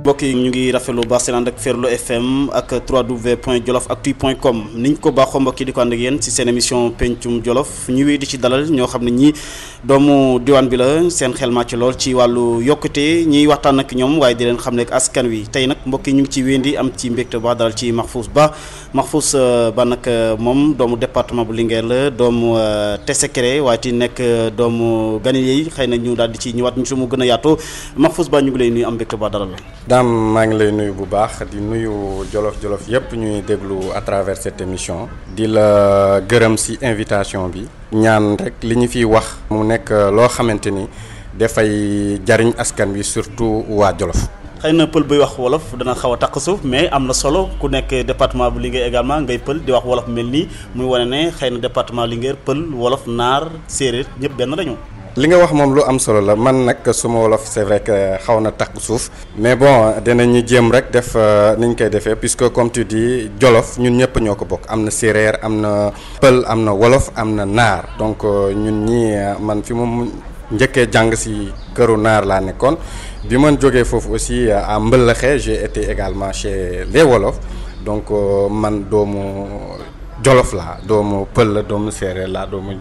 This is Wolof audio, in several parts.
mbokk yi ñu ngi rafetlu baax seen ànd ak Ferlo FM ak www.jolofactu.com niñ ko baaxoo mbokk yi di ko ànd ak yéen ci seen émission pencum Jolof ñu wéy di ci dalal ñoo xam ne ñii doomu diwaan bi la seen xel màcc lool ci wàllu yokkute ñiy waxtaan ak ñoom waaye di leen xam ne ak askan wi tey nag mbokk yi ñu ngi ci wéndi am ci mbégte baax dalal ci Mahfouss Ba nag moom doomu département bu Linguère la doomu Tessékéré waaye ti nekk doomu Ganiyé yi xëy na ñu daal di ci ñëwaat ñu su mu gën a yaatoo Mahfouss Ba ñu ngi lay nuyu am mbégte baax dalal la. Dame maa ngi lay nuyu bu baax di nuyu jolof yëpp ñuy déglu à travers cette émission di la gërëm ci invitation bi ñaan rek li ñu fiy wax mu nekk loo xamante ni dafay jariñ askan wi surtout waa Jolof. xëy na pël buy wax wolof dana xaw a taq suuf mais am na solo ku nekk département bu Linguère également ngay pël di wax wolof mel nii muy wane ne xëy na département Linguère pël wolof naar séeréer ñëpp benn lañu. li nga wax moom lu am solo la man nag suma wolof c'est vrai que xaw na takk suuf mais bon dinañu jéem rek def ni ñu koy defee puisque comme tu dis Jolof ñun ñëpp ñoo ko bokk am na séeréer am na pël am na wolof am na naar donc ñun ñi man fi mu njëkkee jàng ci këru naar laa nekkoon bi man jógee foofu aussi à Mbëlëxe j'ai été également chez les wolof donc man doomu Jolof la doomu pël la doomu séeréer la doomu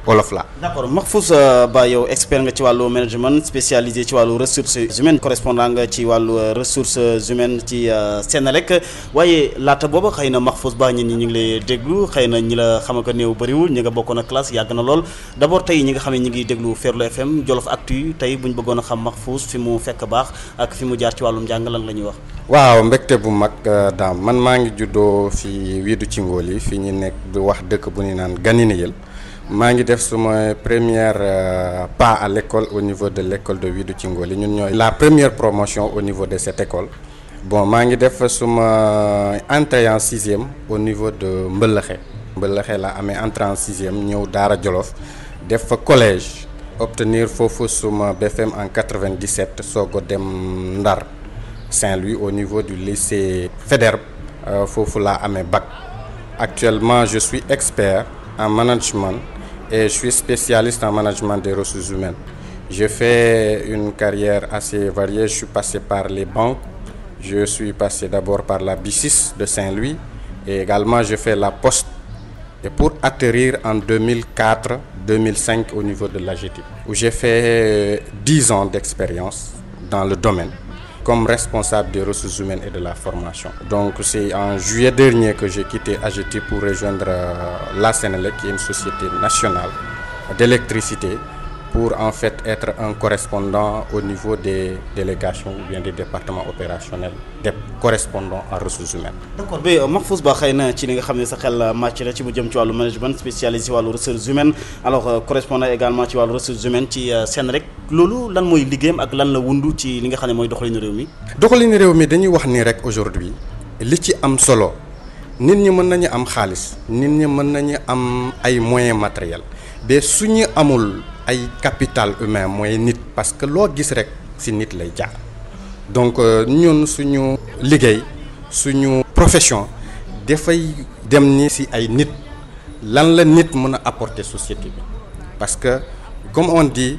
wolof la. d'accord Mahfouss Ba yow expert nga ci wàllu management spécialisé ci wàllu ressources humaines correspondant nga ci wàllu ressources humaines ci Senelec waaye laata booba xëy na Mahfouss Ba ñi ñu ngi lay déglu xëy na ñi la xam nga néew bëriwul ñi nga bokkoon ak classe yàgg na lool d'abord tey ñi nga xam ne ñi ngi déglu Ferlo FM Jolof Actu tey bu ñu bëggoon a xam Mahfouss fi mu fekk baax ak fi mu jaar ci wàllum njàng lan la ñuy wax. waaw mbégte bu mag daam man maa ngi juddoo fi Wiidu ci Ngóol yi fi ñu nekk du wax dëkk bu ñu naan Ganineyel maa ngi def suma première pas à l'école au niveau de l'école de Wiidu ci Ngóol yi ñun ñooy la première promotion au niveau de cette école bon maa ngi def suma entrée en sixième au niveau de Mbëlëxe la amee entrée en sixième ñëw Daara Jolof def fa collège obtenir foofu suma BFM en 97 soog a dem Ndar Saint-Louis au niveau du lycée Faidherbe foofu laa amee bac actuellement je suis expert en management et je suis spécialiste en management des ressources humaines. J'ai fait une carrière assez variée, je suis passé par les banques, je suis passé d'abord par la BICIS de Saint-Louis et également j'ai fait la Poste et pour atterrir en 2004-2005 au niveau de l'AGETIP où j'ai fait 10 ans d'expérience dans le domaine comme responsable des ressources humaines et de la formation. Donc c'est en juillet dernier que j'ai quitté AGETIP pour rejoindre la Senelec qui est une société nationale d'électricité pour en fait être un correspondant au niveau des délégations ou bien des départements opérationnels des correspondants en ressources humaines. D'accord ba Mahfouss Ba xëy na ci li nga xam ne sa xel màcc la ci mu jëm ci wàllu management spécialisé ci wàllu ressources humaines alors correspondant également ci wàllu ressources humaines ci Senelec loolu lan mooy liggéeyam ak lan la wundu ci li nga xam ne mooy doxalinu réew mi. doxalinu réew mi dañuy wax ni rek aujourd'hui li ci am solo nit ñi mën nañu am xaalis nit ñi mën nañu am ay moyens matériels mais suñu amul ay capital humain mooy nit parce que loo gis rek ci nit lay jaar donc ñun suñu liggéey suñu profession dafay dem ni ci ay nit lan la nit mën a apporter société bi parce que comme on dit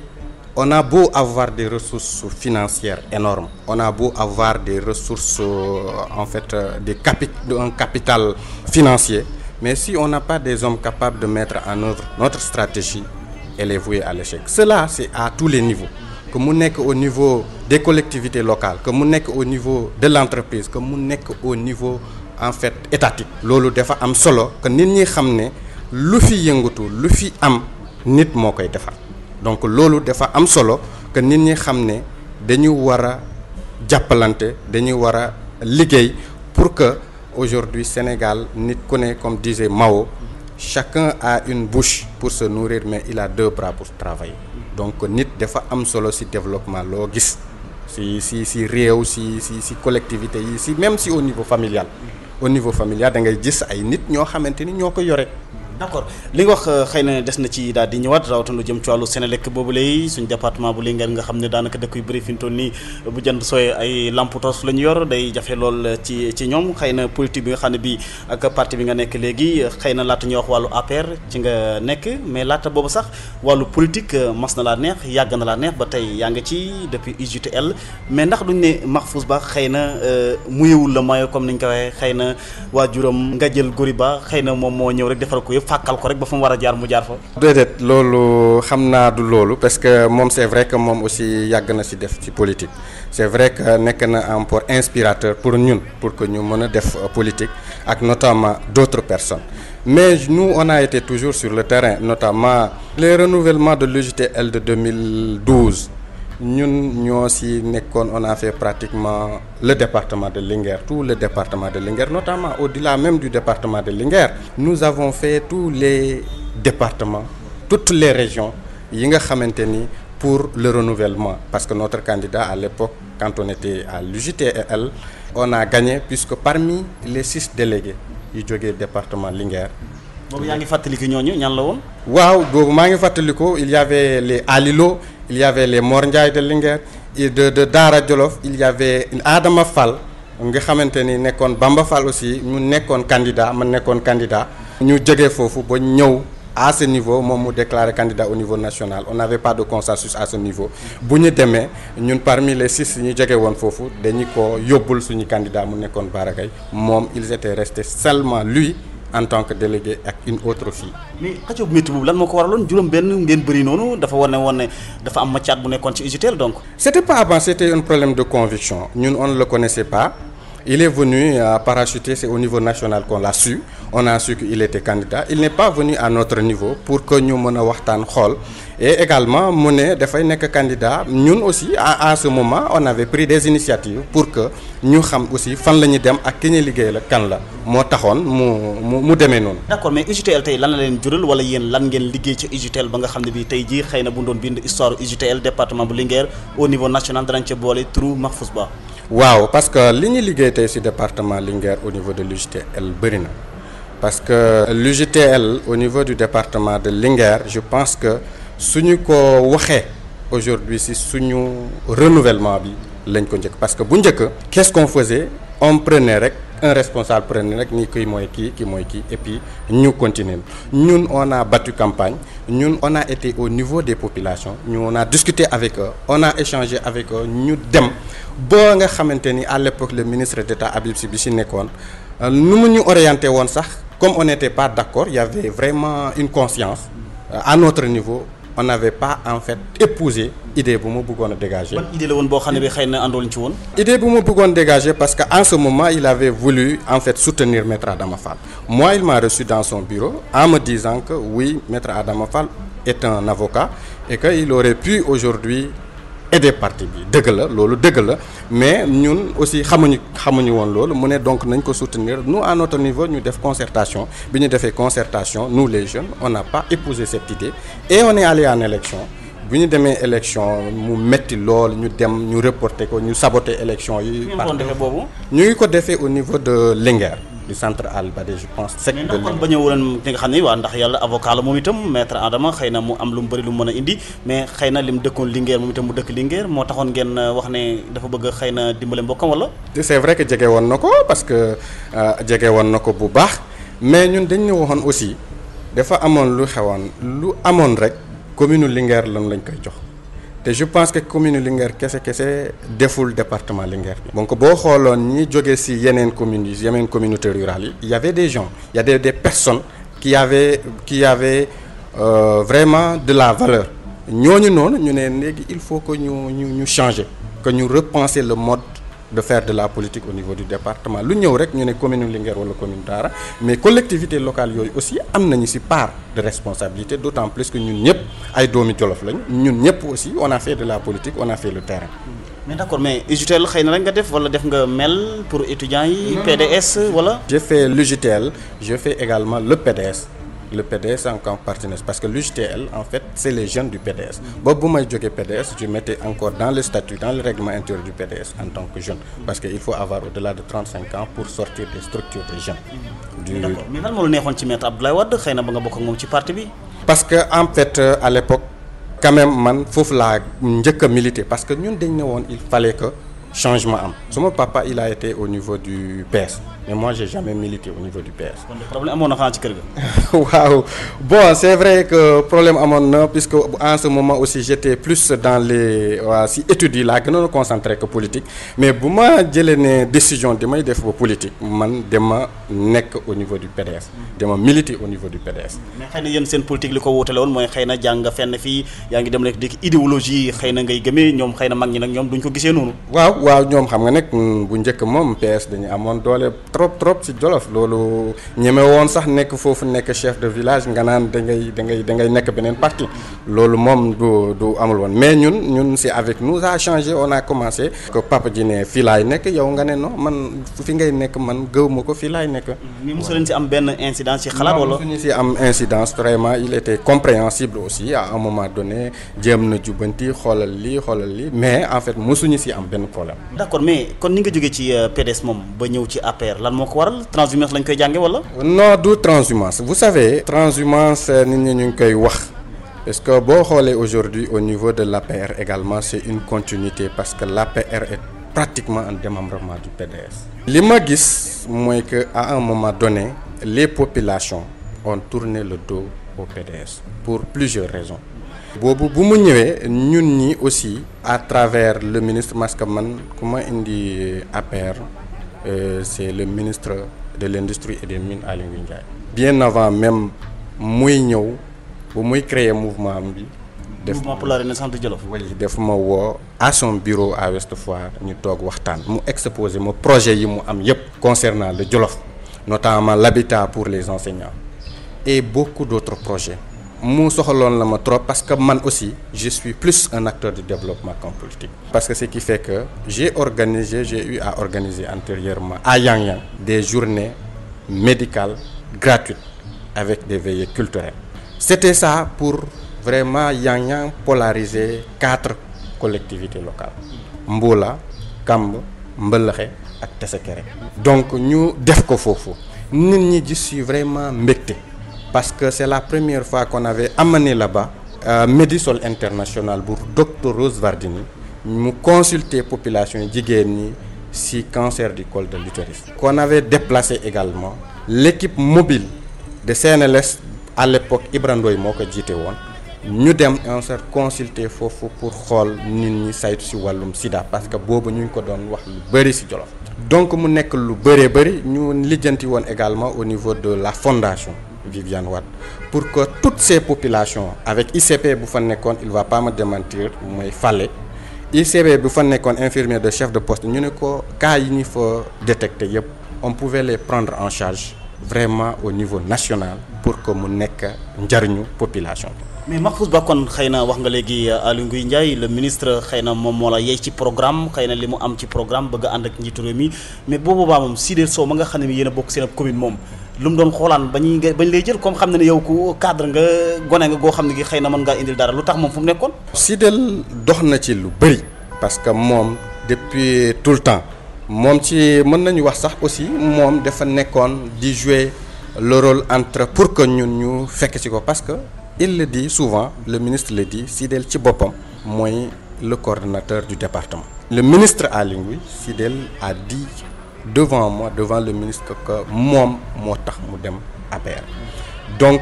on a beau avoir des ressources financières énormes on a beau avoir des ressources en fait un capital financier mais si on n'a pas des hommes capables de mettre en œuvre notre stratégie elle est vouée à l'échec. Cela c'est à tous les niveaux que mu nekk au niveau des collectivités locales que mu nekk au niveau de l'entreprise que mu nekk au niveau en fait étatique. loolu dafa am solo que nit ñi xam ne lu fi yëngatu lu fi am nit moo koy defar donc loolu dafa am solo que nit ñi xam ne dañu war a jàppalante dañu war a liggéey pour que aujourd'hui Sénégal nit ku ne comme disait Mao chacun a une bouche pour se nourrir mais il a 2 bras pour travailler donc nit dafa am solo ci développement loo gis ci réew ci collectivité yi ci même si au niveau familial da ngay gis ay nit ñoo xamante ni ñoo ko yore d'accord li nga wax xëy na des na ci daal di ñëwaat rawatina lu jëm ci wàllu Senelec boobu lay suñ département bu Linguère nga xam ne daanaka dëkk yu bëri fi mu toll nii bu jënd sooy ay lampe torche la ñu yor day jafe lool ci ñoom xëy na politique bi nga xam ne bii ak parti bi nga nekk léegi xëy na laata ñuy wax wàllu APR ci nga nekk mais laata boobu sax wàllu politique mas na laa neex yàgg na laa neex ba tey yaa ngi ci depuis UJTL mais ndax duñ ne Mahfouz Ba xëy na muyewul la mayo comme niñ ko waxee xëy na waajuram nga jël Gori Ba xëy na moom moo ñëw rek defal ko yëpp fàkkal ko rek ba fa mu war a jaar mu jaar fa. déedéet loolu xam naa du loolu parce que moom c'est vrai que moom aussi yàgg na ci def ci politique c'est vrai que nekk na un port inspirateur pour ñun pour que ñu mën a def politique ak notamment d'autres personnes mais nous on a été toujours sur le terrain notamment les renouvellements de l'UJTL de 2012 ñun ñoo ci nekkoon on a fait pratiquement le département de Linguère tout le département de Linguère notamment au-delà même du département de Linguère nous avons fait tous les départements toutes les régions yi nga xamante ni pour le renouvellement parce que notre candidat à l'époque quand on était à l'UJTL on a gagné puisque parmi les 6 délégués yu jógee département Linguère. boobu yaa ngi fàttaliku ñooñu ñan la woon. waaw boobu maa ngi fàttaliku il y avait les Alilo il y avait les Mor Ndiaye de Linguère et de Daara Jolof il y avait Adama Fall nga xamante ni nekkoon Bamba Fall aussi ñu nekkoon candidat man nekkoon candidat. ñu jógee foofu ba ñëw à ce niveau moom mu déclaré candidat au niveau national on n'avait pas de consensus à ce niveau bu ñu demee ñun parmi les 6 ñu jóge woon foofu dañu ko yóbbul suñu candidat mu nekkoon Barakay moom ils étaient restés seulement lui en tant que délégué ak une autre fille. mais xëccoo bu métti boobu lan moo ko waraloon juróom benn ngeen bëri noonu dafa wane woon ne dafa am macaat bu nekkoon ci UJTL donc. c'était pas avant c'était un problème de conviction ñun on ne le connaissait pas. Il est venu parachuter, c'est au niveau national qu'on l'a su. On a su qu'il était candidat. Il n'est pas venu à notre niveau pour que ñu mën a waxtaan xool et également mu ne dafay nekk candidat ñun aussi à ce moment on avait pris des initiatives pour que ñu xam aussi fan la ñuy dem ak ki ñuy liggéey la kan la moo taxoon mu demee noonu. d'accord mais UJTL tey lan la leen jural wala yéen lan ngeen liggéey ci UJTL ba nga xam ne bii tey jii xëy na bu ñu doon bind histoire UJTL département bu Linguère au niveau national danañ ca boole turu Mahfouz Ba. waaw parce que li ñu liggéey tey ci département Linguère au niveau de l'UJTL bëri na parce que l'UJTL au niveau du département de Linguère je pense que suñu ko waxee aujourd'hui ci suñu renouvellement bi lañ ko njëkk parce que bu njëkk qu'est-ce qu'on faisait on prenait rek un responsable prenait rek ni kii mooy kii et puis ñu continuer ñun on a battu campagne ñun on a été au niveau des populations ñu on a discuté avec eux on a échangé avec eux ñu dem ba nga xamante ni à l'époque le ministre d'État Habib Sy bi ci nekkoon nu mu ñu orienté woon sax comme on n'était pas d'accord il y avait vraiment une conscience à notre niveau on n'avait pas en fait épousé idée bu ma bëggoon a dégager. ban idée la woon boo xam ne bi xëy na àndoon ci woon. idée bu ma bëggoon dégager parce que en ce moment il avait voulu en fait soutenir Maître Adama Fall moi il m'a reçu dans son bureau en me disant que oui Maître Adama Fall est un avocat et que il aurait pu aujourd'hui aider parti bi dëgg la loolu dëgg la mais ñun aussi xamuñu woon loolu mu ne donc nañ ko soutenir nous à notre niveau ñu def concertation bi ñu defee concertation nous les jeunes on n'a pas épousé cette idée et on est allé en élection bu ñu demee élection mu metti lool ñu dem ñu reporter ko ñu saboter élection yi. ñu ngi ko defee au niveau de Linguère du centre Albadé je pense. mais ndax kon ba ñëwoon ki nga xam ne waa ndax yàlla avocat la moom itam maître Adama xëy na mu am lu mu bëri lu mu mën a indi mais xëy na lim dëkkoon Linguère moom itam mu dëkk Linguère moo taxoon ngeen wax ne dafa bëgg xëy na dimbale mbokkam wala. c'est vrai que jege woon na ko parce que jege woon na ko bu baax mais ñun dañ ne waxoon aussi dafa amoon lu xewoon lu amoon rek commune Linguère lañ koy jox. te je pense que commune Linguère kese deful département Linguère bi. donc boo xooloon ñi jógee ci yeneen communes yi yeneen communautés rurales yi il y avait des gens il y a des personnes qui avaient vraiment de la valeur ñooñu noonu ñu ne léegi il faut que ñu changer que ñu repenser le mode de faire de la politique au niveau du département lu ñëw rek ñu ne commune Linguère wala commune Dara mais collectivités locales yooyu aussi am nañu ci part de responsabilité d'autant plus que ñun ñëpp ay doomi Jolof lañ ñun ñëpp aussi on a fait de la politique on a fait le terrain. mais d'accord mais UJTL xëy na rek nga def wala def nga MEL pour étudiants yi. PDS wala. j'ai fait l'UJTL je fais également le PDS le PDS en camp partenaire parce que l'UJTL en fait c'est les jeunes du PDS boobu bu may jógee PDS je mettais encore dans le statut dans le règlement intérieur du PDS en tant que jeune parce que il faut avoir au-delà de 35 ans pour sortir des structures des jeunes. D'accord mais lan moo la neexoon ci maître Abdoulaye Wade xëy na ba nga bokk ak moom ci parti bi. parce que en fait à l'époque quand même man foofu laa njëkk a militer parce que ñun dañ ne woon il fallait que changement am sama papa il a été au niveau du PS mais moi j'ai jamais milité au niveau du PS. kon problème amoon na xanaa ci kër ga. waaw bon c'est vrai que problème amoon na puisque en ce moment aussi j'étais plus dans les si études yi laa gënoon a concentré que politique mais bu ma jëlee ne décision di may def ba politique man dama nekk au niveau du PDS dama militer au niveau du PDS. mais xëy na yéen seen politique li ko wóotale woon mooy xëy na jàng nga fenn fii yaa ngi dem rek di idéologie xëy na ngay gëmee ñoom xëy na mag ñi nag ñoom duñ ko gisee noonu. waaw ñoom xam nga nekk bu njëkk moom PS dañu amoon doole trop ci Jolof loolu ñeme woon sax nekk foofu nekk chef de village nga naan da ngay nekk beneen parti loolu moom du amul woon mais ñun c'est avec nous ça a changé on a commencé que papa ji ne fii laay nekk yow nga ne non man fi ngay nekk man gëw ma ko fii laay nekk. mais mosu leen si am benn incidence ci xalaat wala. mosuñu si am incidence vraiment il était compréhensible aussi à un moment donné jéem na jubbanti xoolal lii mais en fait mosuñu si am benn problème. d'accord mais kon ni nga jógee ci PDS moom ba ñëw ci APR lan moo ko waral transhumance lañ koy jànge wala. non du transhumance vous savez transhumance nit ñi ñu ngi koy wax parce que boo xoolee aujourd'hui au niveau de l'APR également c'est une continuité parce que l'APR est pratiquement un démembrement du PDS. li ma gis mooy que à un moment donné les populations ont tourné le dos au PDS pour plusieurs raisons. boobu bu mu ñëwee ñun ñi aussi à travers le ministre parce que man ku ma indi APR c'est le ministre de l'industrie et des mines Aly Ngouille Ndiaye. bien avant même muy ñëw bu muy créer mouvement bi. mouvement pour la renaissance de Jolof. oui def ma woo à son bureau à Ouest Foire ñu toog waxtaan mu exposé ma projet yi mu am yépp concernant le Jolof notamment l'habitat pour les enseignants et beaucoup d'autres projets. mu soxaloon la ma trop parce que man aussi je suis plus un acteur de développement qu'un politique. parce que ce qui fait que j'ai eu à organiser antérieurement à Yang Yang des journées médicales gratuites avec des veillées culturelles. C'était ça pour vraiment Yang Yang polariser 4 collectivités locales Mboula, Kamb, Mbëlëxe ak Tessékéré. donc ñu def ko foofu nit ñi je suis vraiment mbégte. parce que c'est la première fois qu'on avait amené là-bas Médisol International pour Dr Rose Wardini mu consulter population jigéen ñi ci cancer du col de l'utérus. qu'on avait déplacé également l'équipe mobile de CNLS à l'époque Ibra Ndoye moo ko jiite woon ñu dem en fait consulter foofu pour xool nit ñi saytu ci wàllum sida parce que boobu ñu ngi ko doon wax lu bari ci Jolof. donc mu nekk lu bari ñu lijjanti woon également au niveau de la fondation Viviane Wade pour que toutes ces populations avec ICP bu fa nekkoon il va pas me démentir mooy Fallé ICP bu fa nekkoon infirmier de chef de poste ñu ne ko cas yi ñu fa détecté yépp on pouvait les prendre en charge vraiment au niveau national pour que mu nekk njariñu population bi. mais Mahfouz Ba kon xëy na wax nga léegi Aly Ngouille Ndiaye le ministre xëy na moom moo la yey ci programme xëy na li mu am ci programme bëgg a ànd ak njiitu réew mi mais boobu baa moom Sidé Sow ma nga xam ne yéen a bokk seen ab commune moom lu mu doon xoolaan bañ lay jël comme xam ne yow ku cadre nga gone nga goo xam ne gi xëy na mën ngaa indil dara lu tax moom fu mu nekkoon. Sidé dox na ci lu bëri parce que moom depuis tout le temps moom ci mën nañu wax sax aussi moom dafa nekkoon di jouer le rôle entre pour que ñun ñu fekk ci ko parce que il le dit souvent le ministre le dit Sidé ci boppam mooy le coordonnateur du département. le ministre Aly Ngouille Sidé a dit devant moi devant le ministre que moom moo tax mu dem APR. donc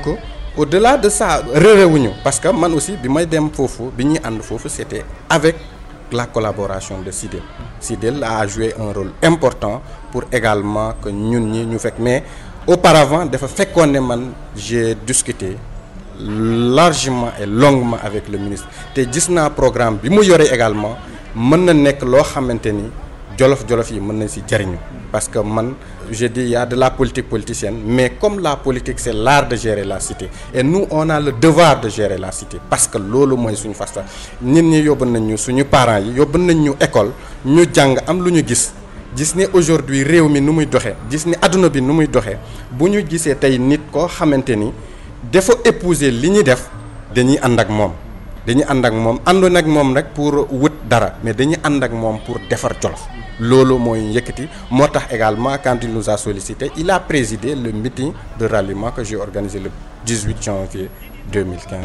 au-delà de ça réerewuñu parce que man aussi bi may dem foofu bi ñuy ànd foofu c'était avec la collaboration de Sidé. Sidé a joué un rôle important pour également que ñun ñi ñu fekk mais auparavant dafa fekkoon ne man j'ai discuté largement et longuement avec le ministre te gis naa programme bi mu yore également mën na nekk loo xamante ni jolof yi mën nañ ci jariñu parce que man je dis il y a de la politique politicienne mais comme la politique c'est l'art de gérer la cité et nous on a le devoir de gérer la cité parce que loolu mooy suñu fasta nit ñi yóbbu nañ ñu suñu parents yi yóbbu nañ ñu école ñu jàng am lu ñu gis ne aujourd'hui réew mi nu muy doxee gis ne adduna bi nu muy doxee bu ñu gisee tey nit koo xamante ni dafa épouser li ñuy def dañuy ànd ak moom àndoon ak moom rek pour wut dara mais dañuy ànd ak moom pour defar Jolof loolu mooy yëkkati moo tax également quand il nous a sollicité il a présidé le meeting de ralliement que j'ai organisé le 18 janvier 2015.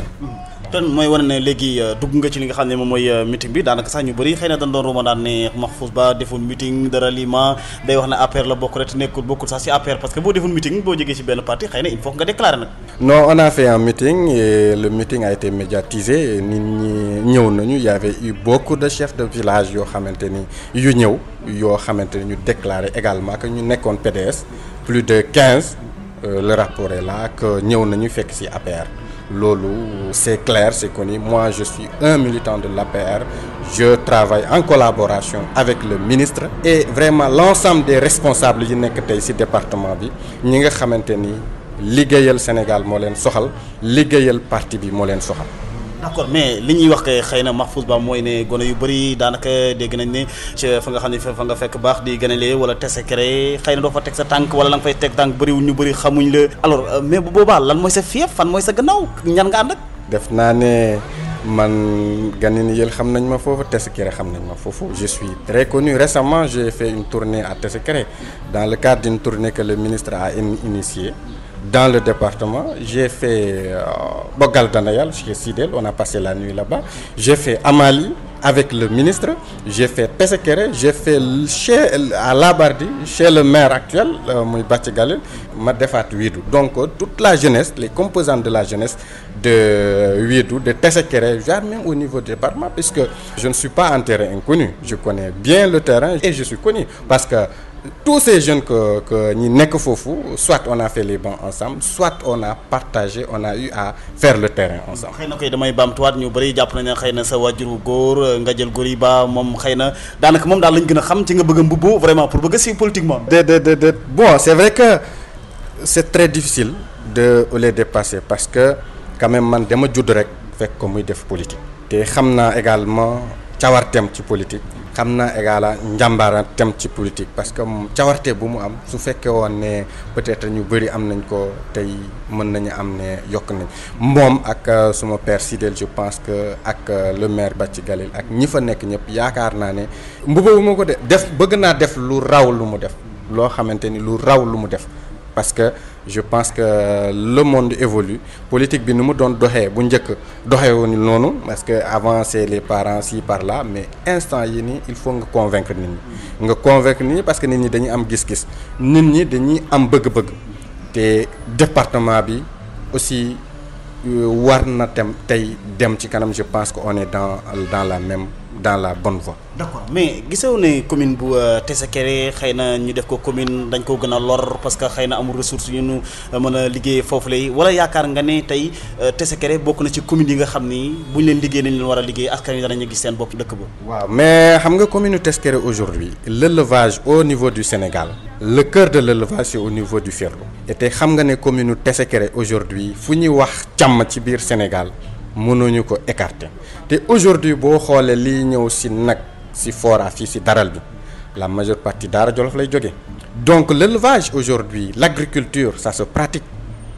kon mooy wane ne léegi dugg nga ci li nga xam ne moom mooy meeting bi daanaka sax ñu bëri xëy na dañ doon ruuma daan ne Mahfouz Ba deful meeting de ralliement day wax ne APR la bokk rek bokkul sax ci APR parce que boo deful meeting boo jógee ci benn parti xëy na il faut nga déclarer nag. non on a fait un meeting et le meeting a été médiatisé nit ñi ñëw nañu il y avait eu beaucoup de chefs de village yoo xamante ni yu ñëw yoo xamante ni ñu déclaré également que ñu nekkoon PDS plus de 15 le rapport est là que ñëw nañu fekk ci APR. loolu c'est clair, c'est connu. Moi, je suis un militant de l'APR. Je travaille en collaboration avec le ministre et vraiment l'ensemble des responsables yi nekk tey ci département bi ñi nga xamante ni liggéeyal Sénégal moo leen soxal liggéeyal parti bi moo leen soxal. d'accord mais li ñuy wax kay xëy na Mahfouz Ba mooy ne gone yu bëri daanaka dégg nañ ne fa nga xam ne fa nga fekk baax di gënalee wala tesekere xëy na doo fa teg sa tànk wala la nga fay teg tànk bëriwul ñu bëri xamuñ la alors mais bu boobaa lan mooy sa fief fan mooy sa gannaaw ñan nga ànd ak. def naa ne man Ganini Yel xam nañ ma foofu Tessekere xam nañ ma foofu je suis très connu récemment j'ai fait une tournée à Tessekere dans le cadre d'une tournée que le ministre a initiée. Dans le département, j'ai fait Bogal Danayal chez Sidel, on a passé la nuit là-bas. J'ai fait Amali avec le ministre, j'ai fait Tessekere, j'ai fait à Labardi, chez le maire actuel, Mouy Batchegalil, Madefat Ouidou. Donc toute la jeunesse, les composantes de la jeunesse de Ouidou, de Tessekere, voire même au niveau du département, puisque je ne suis pas en terrain inconnu. Je connais bien le terrain et je suis connu parce que tous ces jeunes que ñi nekk foofu soit on a fait les bancs ensemble soit on a partagé on a eu à faire le terrain ensemble. xëy na koy damay baamtuwaat ñu bëri jàpp nañ ne xëy na sa wàjjuru góor nga jël góor yi ba moom xëy na daanaka moom daal lañ gën a xam ci nga bëgg a mbubboo vraiment pour bëgg a siiw politiquement. Bon c'est vrai que c'est très difficile de les dépasser parce que quand même man dama judd rek fekk ko muy def politique. te xam naa également cawarteem ci politique. xam naa également njàmbaaram ci politique parce que cawarte bu mu am su fekkee woon ne peut-être ñu bëri am nañ ko tey mën nañu am ne yokk nañ moom ak suma père Sidel je pense que ak le maire Bathie Galil ak ñi fa nekk ñëpp yaakaar naa ne mbubboo ma ko def bëgg naa def lu raw lu mu def loo xamante ni lu raw lu mu def parce que je pense que le monde évolue politique bi ni mu doon doxee bu njëkk doxewoon noonu parce que avant c'est les parents ci par là mais instant yi nii il faut nga convaincre nit ñi parce que nit ñi dañuy am gis-gis nit ñi dañuy am bëgg-bëgg te département bi aussi war na tey dem ci kanam je pense que on est dans la bonne voie. d'accord mais gisoo ne commune bu Tessekere xëy na ñu def ko commune dañ ko gën a lor parce que xëy na amul ressource yu ñu mën a liggéey foofu lay wala yaakaar nga ne tey Tessekere bokk na ci commune yi nga xam ni bu ñu leen liggéey nañ leen war a liggéey askan wi danañu gis seen bopp dëkk ba. waaw mais xam nga commune Tessekere aujourd'hui l'élevage au niveau du Sénégal le cœur de l'élevage c'est au niveau du Ferlo et tey xam nga ne commune Tessekere aujourd'hui fu ñuy wax càmm ci biir Sénégal mënuñu ko écarter te aujourd'hui boo xoolee lii ñëw ci nag ci fora fii ci daral bi la majeure partie Daara Jolof lay jógee donc l'élevage aujourd'hui l'agriculture ça se pratique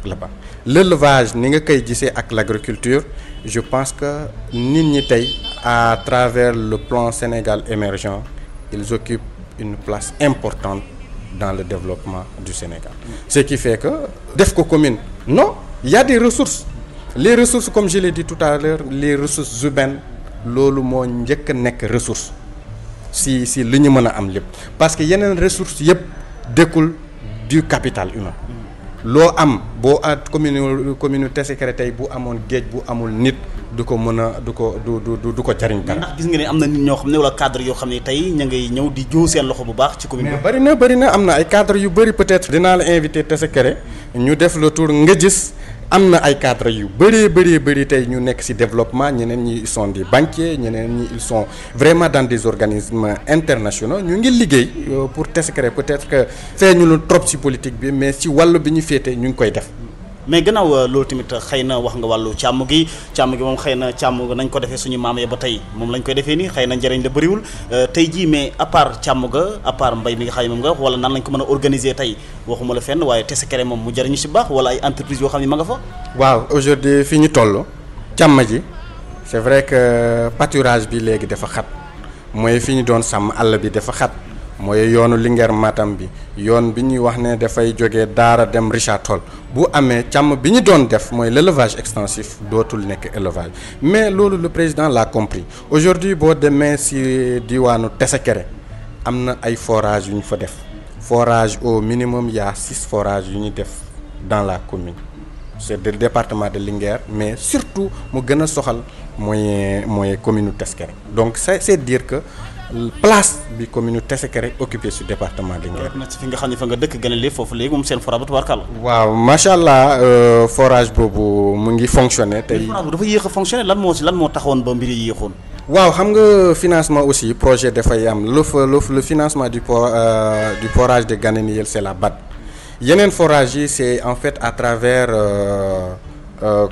là-bas l'élevage ni nga koy gisee ak l'agriculture je pense que nit ñi tey à travers le plan Sénégal émergent ils occupent une place importante dans le développement du Sénégal ce qui fait que def ko commune non il y a des ressources. Les ressources comme je l'ai dit tout à l'heure les ressources humaines loolu moo njëkk a nekk ressource si li ñu mën a am lépp parce que yeneen ressources yëpp découle du capital humain loo am boo at commune Tessekere tey bu amoon géej bu amul nit du ko mën a du ko jariñ dara. ndax gis nga ne am na nit ñoo xam ne wala cadre yoo xam ne tey ña ngay ñëw di joo seen loxo bu baax ci commune bi. mais bëri na am na ay cadres yu bëri peut-être dinaa la inviter Tessekere ñu def le tour nga gis. am na ay cadres yu bëri tey ñu nekk ci développement ñeneen ñi ils sont des banquiers ñeneen ñi ils sont vraiment dans des organismes internationaux ñu ngi liggéey pour Tessekere peut-être que feeñu lu trop ci politique bi mais ci wàllu bi ñu féete ñu ngi koy def mais gannaaw loolu tamit xëy na wax nga wàllu càmm gi moom xëy na càmm nañ ko defee suñu maam ya ba tey moom lañ koy defee nii xëy na njëriñ la bëriwul tey jii mais à part càmm ga à part mbay mi nga xam ne moom nga wax wala nan lañ ko mën a organiser tey waxuma la fenn waaye Tessékéré moom mu jëriñu si baax wala ay entreprises yoo xam ne ma nga fa. waaw aujourd'hui fi ñu toll càmm ji c'est vrai que pâturage bi léegi dafa xat mooy fi ñu doon sàmm àll bi dafa xat mooy yoonu Linguère Matam bi yoon bi ñuy wax ne dafay jógee Daara dem Richard Toll bu amee càmm bi ñu doon def mooy l'élevage extensif dootul nekk élevage mais loolu le président l'a compris aujourd'hui boo demee ci diwaanu Tessékéré am na ay forages yu ñu fa def forage au minimum il y a 6 forages yu ñu def dans la commune c'est le département de Linguère mais surtout mu gën a soxal mooy commune Tessékéré donc c'est dire que place bi commune Tessékéré occupé su département de Linguère. na ci fi nga xam ne fa nga dëkk gën a léegi foofu léegi moom seen forage ba tubaarkàlla. waaw macha allah forage boobu mu ngi fonctionner tey. forage dafa yéex a fonctionner lan moo taxoon ba mbir yi yéexoon. waaw xam nga financement aussi projet dafay am le financement du forage de Ganeniyel c'est la BAD yeneen forage yi c'est en fait à travers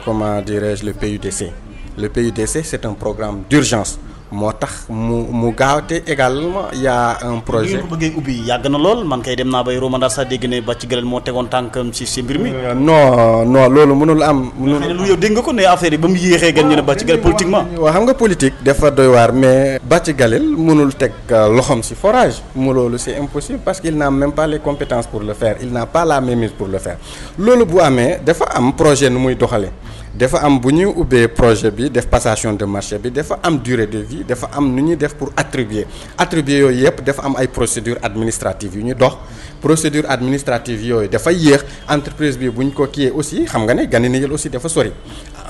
comment dirais-je le PUDC le PUDC c'est un programme d'urgence moo tax mu gaawte également y a un projet. bu bëggee ubbi yàgg na lool man kay dem naa bay Romandar sax dégg ne Bathie Galel moo tegoon tànkam ci mbir mi. non loolu mënul am. lu yow dégg nga ko ne affaire yi ba mu yéexee gën ñu ne Bathie Galel politiquement. waaw xam nga politique dafa doy waar mais Bathie Galel mënul teg loxoom ci forage mu loolu c'est impossible parce qu'il n'a même pas les compétences pour le faire il n'a pas la mainmise pour le faire loolu bu amee dafa am projet nu muy doxalee. dafa am bu ñuy ubbee projet bi def passation de marché bi dafa am durée de vie dafa am nu ñuy def pour attribuer yooyu yëpp dafa am ay procédures administratives yu ñu dox procédure administrative yooyu dafa yéex entreprise bi bu ñu ko kiiyee aussi xam nga ne Ganeniyel aussi dafa sori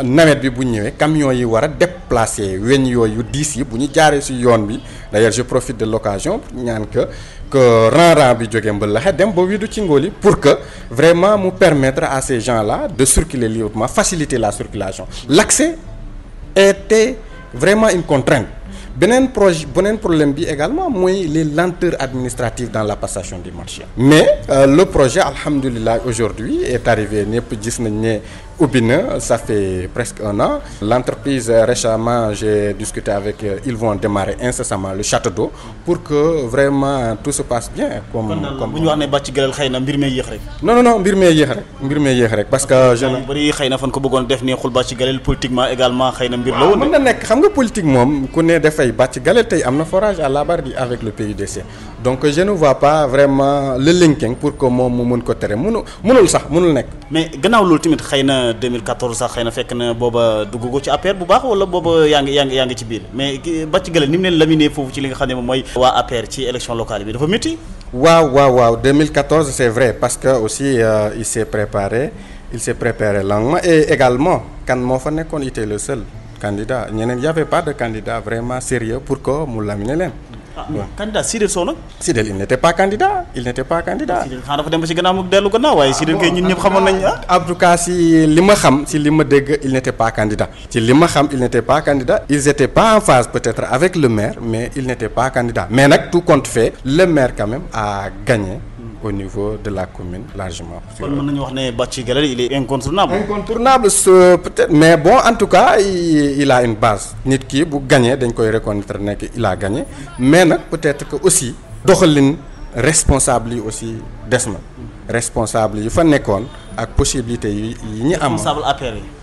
nawet bi bu ñëwee camions yi war a déplacer weñ yooyu diis yi bu ñu jaaree ci yoon bi d'ailleurs je profite de l'occasion ñaan que ran bi jógee Mbëllaxe dem ba Widu ci Ngoli pour que vraiment mu permettre à ces gens-là de circuler librement faciliter la circulation l'accès était vraiment une contrainte beneen problème bi également mooy les lenteurs administratives dans la passation du marché mais le projet alhamdulillah aujourd'hui est arrivé ñëpp gis nañ ne ubbi na ça fait presque 1 an l'entreprise récemment j'ai discuté avec ils vont démarrer incessamment le château d'eau pour que vraiment tout se passe bien comme bu ñu wax ne Bathie Galel xëy na mbir mee yéex rek non mbir mee yéex rek parce que jeune bari xëy na fan ko bëggoon def ne xul Bathie Galel politiquement également xëy na mbir la woon mën na nekk xam nga politique moom ku ne dafay Bathie Galel tey am na forage à Labardi avec le PUDC donc je ne vois pas vraiment le linking pour que moom mu mën ko tere mënul nekk mais gannaaw loolu tamit xëy na 2014 sax xëy na fekk na booba dugg ko ci APR bu baax wala booba yaa ngi ci biir mais Bathie Galel ni mu leen laminé foofu ci li nga xam ne moom mooy waa APR ci élection locale bi dafa métti. waaw 2014 c'est vrai parce que aussi il s'est préparé longuement et également kan moo fa nekkoon il était le seul candidat ñeneen y avait pas de candidat vraiment sérieux pour que mu laminer leen. candidat Sidel Sow nag. Sidel il n'était pas candidat. Sidel xanaa dafa dem ba ci gannaaw mu dellu gannaaw waaye Sidel kay ñun ñëpp xamoon nañ en tout cas si li ma xam si li ma dégg il n'était pas candidat. ci li ma xam il n'était pas candidat. ils étaient pas en phase peut-être avec le maire mais il n'était pas candidat mais nag tout compte fait le maire quand même a gagné. au niveau de la commune largement. kon mën nañu wax ne Bathie Galel il est incontournable. Peut-être mais bon en tout cas il a une base. nit ki bu gagné dañ koy reconnaître nekk il a gagné mais nag peut-être que aussi doxalin responsable yi aussi des na. responsable yi fa nekkoon ak possibilité yi ñu am.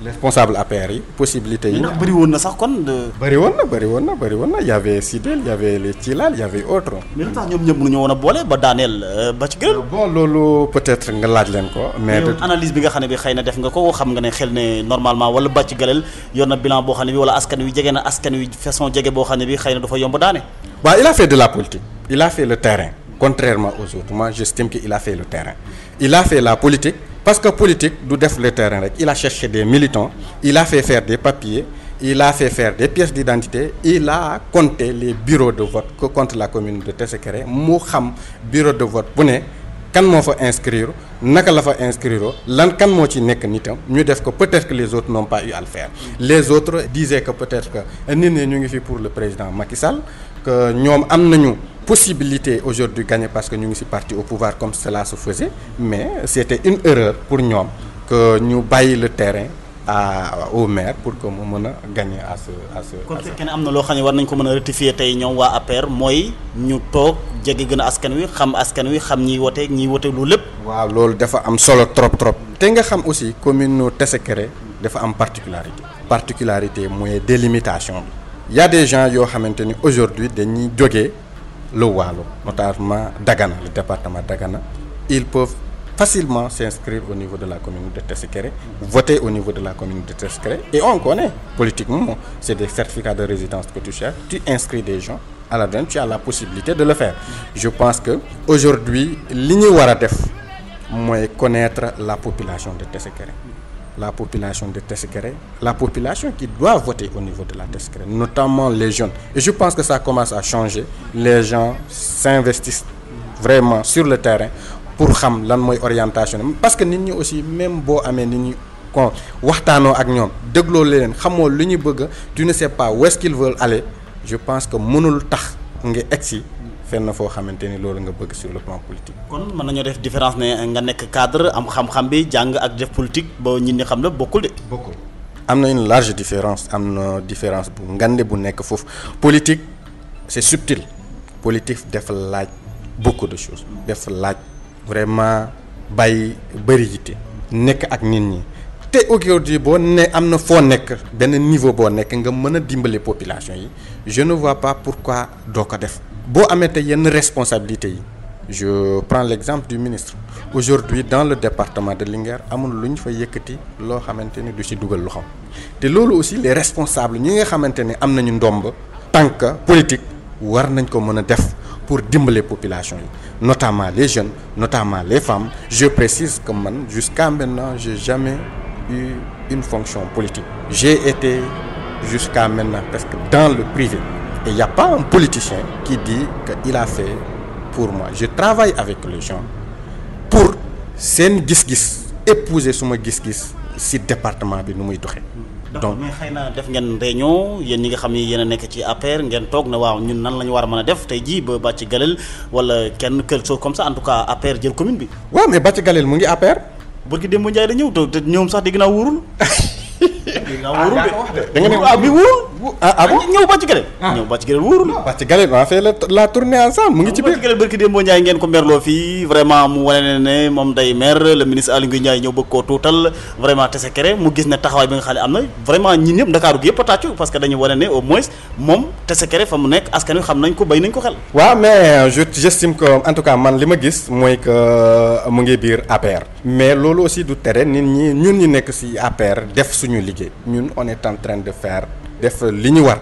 responsable APR yi possibilité yi. ndax bëri woon na sax kon bëri woon na y avait Sidel y avait les Thilal y avait autre. mais lu tax ñoom ñëpp mënuñu woon a boole ba daaneel Bathie Galel. bon loolu peut-être nga laaj leen ko. mais analyse bi nga xam ne bi xëy na def nga ko xam nga ne xel ne normalement wala Bathie Galel yor na bilan boo xam ne bi wala askan wi jege na askan wi façon jege boo xam ne bi xëy na dafa yomb daane. waaw il a fait de la politique il a fait le terrain. Contrairement aux autres, moi j'estime qu'il a fait le terrain. Il a fait la politique parce que politique du def le terrain rek. Il a cherché des militants, il a fait faire des papiers, il a fait faire des pièces d'identité, il a compté les bureaux de vote que compte la commune de Tessékéré mu xam bureau de vote bu ne kan moo fa inscrire naka la fa inscrire lan kan moo ci nekk nitam ñu def ko peut-être que les autres n'ont pas eu à le faire. Les autres disaient que peut-être que nit ñi ñu ngi fi pour le président Macky Sall que ñoom am nañu possibilité aujourd'hui gagner parce que ñu ngi ci parti au pouvoir comme cela se faisait mais c'était une erreur pour ñoom que ñu bàyyi le terrain au maire pour que mu mën a gagner à ce. kon fekkee ne am na loo xam ne war nañ ko mën a rectifier tey ñoom waa APR mooy ñu toog jege gën a askan wi xam ñiy wote lu lépp. waaw loolu dafa am solo trop. te nga xam aussi commune Tessékéré dafa am particularité mooy délimitation bi. Il y a des gens yoo xamante ni aujourd'hui dañuy jógee le Waalo notamment Dagana le département Dagana ils peuvent facilement s'inscrire au niveau de la commune de Tessékéré, voter au niveau de la commune de Tessékéré, et on connaît politiquement, c'est des certificats de résidence que tu cherches, tu inscris des gens à la donne, tu as la possibilité de le faire. Je pense que aujourd'hui li ñu war a def mooy connaître la population de Tessékéré. La population de Tessékéré, la population qui doit voter au niveau de la Tessékéré, notamment les jeunes. Et je pense que ça commence à changer. Les gens s'investissent vraiment sur le terrain pour xam lan mooy orientation parce que nit ñi aussi même boo amee nit ñi kon waxtaanoo ak ñoom dégloo leen xamoo lu ñu bëgg tu ne sais pas où est-ce qu'ils veulent aller je pense que mënul tax nga egsi fenn foo xamante ni loolu nga bëgg sur le plan politique. kon mën nañoo def différence ne nga nekk cadre am xam-xam bi jàng ak def politique ba ñit ñi xam la bokkul de. bokkul am na une large différence am na différence bu ngande bu nekk foofu politique c'est subtil politique dafa laaj beaucoup de choses dafa laaj vraiment bëri yitte nekk ak nit ñi te aujourd'hui boo ne am na foo nekk benn niveau boo nekk nga mën a dimbali population yi je ne vois pas pourquoi doo ko def boo amee te yenn responsabilités yi je prends l'exemple du ministre aujourd'hui dans le département de Linguère amul lu ñu fa yëkkati loo xamante ni du ci dugal loxoom te loolu aussi les responsables ñi nga xamante ne am nañu ndomb tant que politique war nañ ko mën a def pour dimbali population yi notamment les jeunes notamment les femmes je précise que man jusqu'à maintenant j'ai jamais eu une fonction politique j'ai été jusqu'à maintenant presque dans le privé et il y a pas un politicien qui dit que il a fait pour moi je travaille avec les gens pour seen gis-gis épouser suma gis-gis ci département bi nu muy doxee. donc mais xëy na def ngeen réunion yéen ñi nga xam ni yéen a nekk ci APR ngeen toog na waaw ñun nan la ñu war a mën a def tey jii ba Bathie Galel wala kenn quelque chose comme ça en tout cas APR jël commune bi. waaw mais Bathie Galel mu ngi APR. Barki Demba Ndiaye da ñëw te ñoom sax dégg naa wóorul. dégg naa wóorul da nga ne bi wóorul. bon ñëw Bathie Galel. ñëw Bathie Galel wóorul. Bathie Galel on a fait la tournée ensemble mu ngi ci biir. Bathie Galel Barki Demba Ndiaye ngeen ko merloo fii vraiment mu wane ne moom day maire le ministre Aly Ngouille Ndiaye ñëw bëgg koo tuutal vraiment Tessékéré mu gis ne taxawaay bi nga xam ne am na vraiment ñun ñëpp Ndakaaru gi yëpp a tàccu parce que dañu wane ne au moins moom Tessékéré fa mu nekk askan wi xam nañ ko bay nañ ko xel. waaw mais j'estime que en tout cas man li ma gis mooy que mu ngi biir APR. mais loolu aussi du tere nit ñi ñun ñi nekk ci APR def suñu liggéey ñun on est en train de faire def li ñu war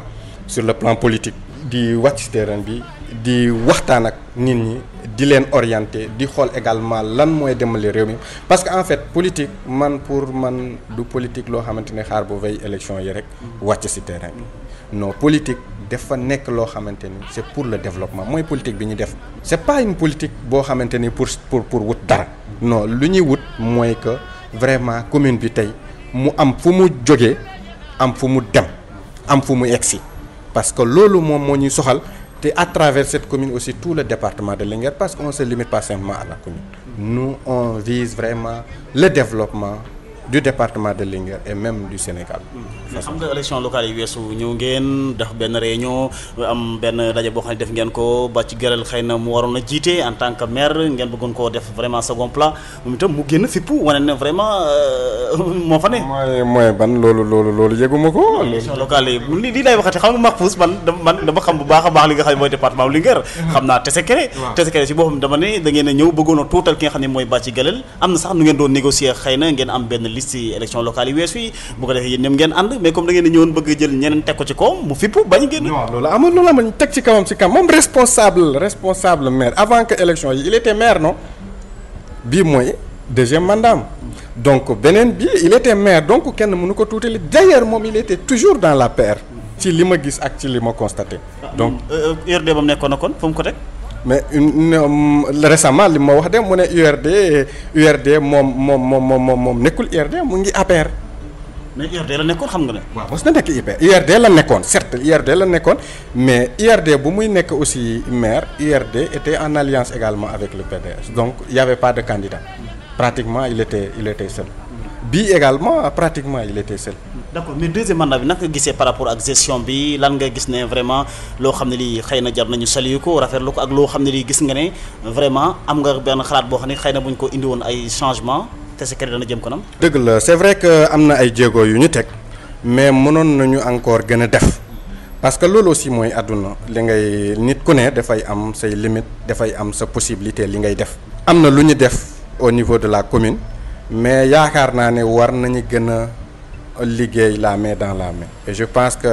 sur le plan politique di wàcc ci terrain bi di waxtaan ak nit ñi di leen orienter di xool également lan mooy demale réew mi parce que en fait politique man pour man du politique loo xamante ne xaar bu veille élection yi rek wàcc ci terrain bi non politique dafa nekk loo xamante ni c'est pour le développement mooy politique bi ñu def c'est pas une politique boo xamante ni pour wut dara non lu ñuy wut mooy que vraiment commune bi tey mu am fu mu jógee am fu mu dem am fu mu egsi parce que loolu moom moo ñuy soxal te à travers cette commune aussi tout le département de Linguère parce qu'on se limite pas simplement à la commune nous on vise vraiment le développement du département de Linguère et même du Sénégal. mais xam nga élection locale yi weesu ñëw ngeen def benn réunion am benn daje boo xam ne def ngeen ko Bathie Galel xëy na mu waroon a jiite en tant que maire ngeen bëggoon koo def vraiment second plan moom itam mu génn fippu wane ne vraiment moo fa ne. mooy ban loolu yëguma ko. élection locale yi lii lay waxate xam nga Mahfouz man dama xam bu baax a baax li nga xam ne mooy département Linguère. xam naa Tessékéré. Tessékéré si boppam dama ne da ngeen a ñëw bëggoon a tuutal ki nga xam ne mooy Bathie Galel am na sax nu ngeen doon négocier xëy na ngeen am benn liste ci élection locale yi weesu yi bu ko defee yéen ñoom ngeen ànd mais comme da ngeen a ñëwoon bëgg jël ñeneen teg ko ci kawam mu fippu bañ génn. non loolu amul teg ci kawam moom responsable maire avant que élection yi il était maire non bii mooy deuxième mandat donc beneen bi il était maire donc kenn mënu ko tuutali d'ailleurs moom il était toujours dans l'APR ci li ma gis ak ci li ma constaté. donc URD ba mu nekkoon na kon fu mu ko teg. mais récemment li ma wax de mu ne URD moom nekkul URD mu ngi APR. mais URD la nekkoon xam nga ne. waaw mos na nekk URD la nekkoon certes URD la nekkoon mais URD bu muy nekk aussi maire URD était en alliance également avec le PDS donc il y avait pas de candidat pratiquement il était seul bii également pratiquement il était seul. d'accord mais deuxième mandat bi naka nga gisee par rapport ak gestion bi lan nga gis ne vraiment loo xam ne lii xëy na jar nañu saluer ko rafetlu ko ak loo xam ne lii gis nga ne vraiment am nga benn xalaat boo xam ne xëy na bu ñu ko indi woon ay changement TCCRE dana jëm kanam. dëgg la c'est vrai que am na ay jéego yu ñu teg mais mënoon nañu encore gën a def parce que loolu aussi mooy àdduna li ngay nit ku ne dafay am say limites dafay am sa possibilité li ngay def. am na lu ñu def au niveau de la commune mais yaakaar naa ne war nañu gën a liggéey la main dans la main et je pense que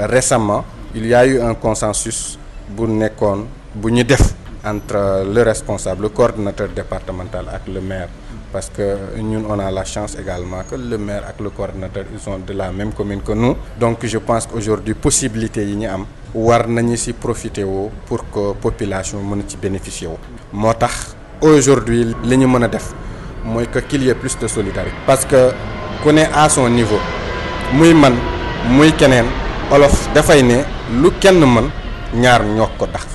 récemment il y a eu un consensus bu nekkoon bu ñu def entre le responsable le coordonnateur départemental ak le maire parce que ñun on a la chance également que le maire ak le coordonnateur ils sont de la même commune que nous donc je pense qu'aujourd'hui possibilité yi ñu am war nañu ci profiter woo pour que population mën ci bénéficier woo moo tax aujourd'hui li ñu mën a def mooy que qu'il y ait plus de solidarité parce que ku ne à son niveau muy man muy keneen olof dafay ne lu kenn mën ñaar ñoo ko tax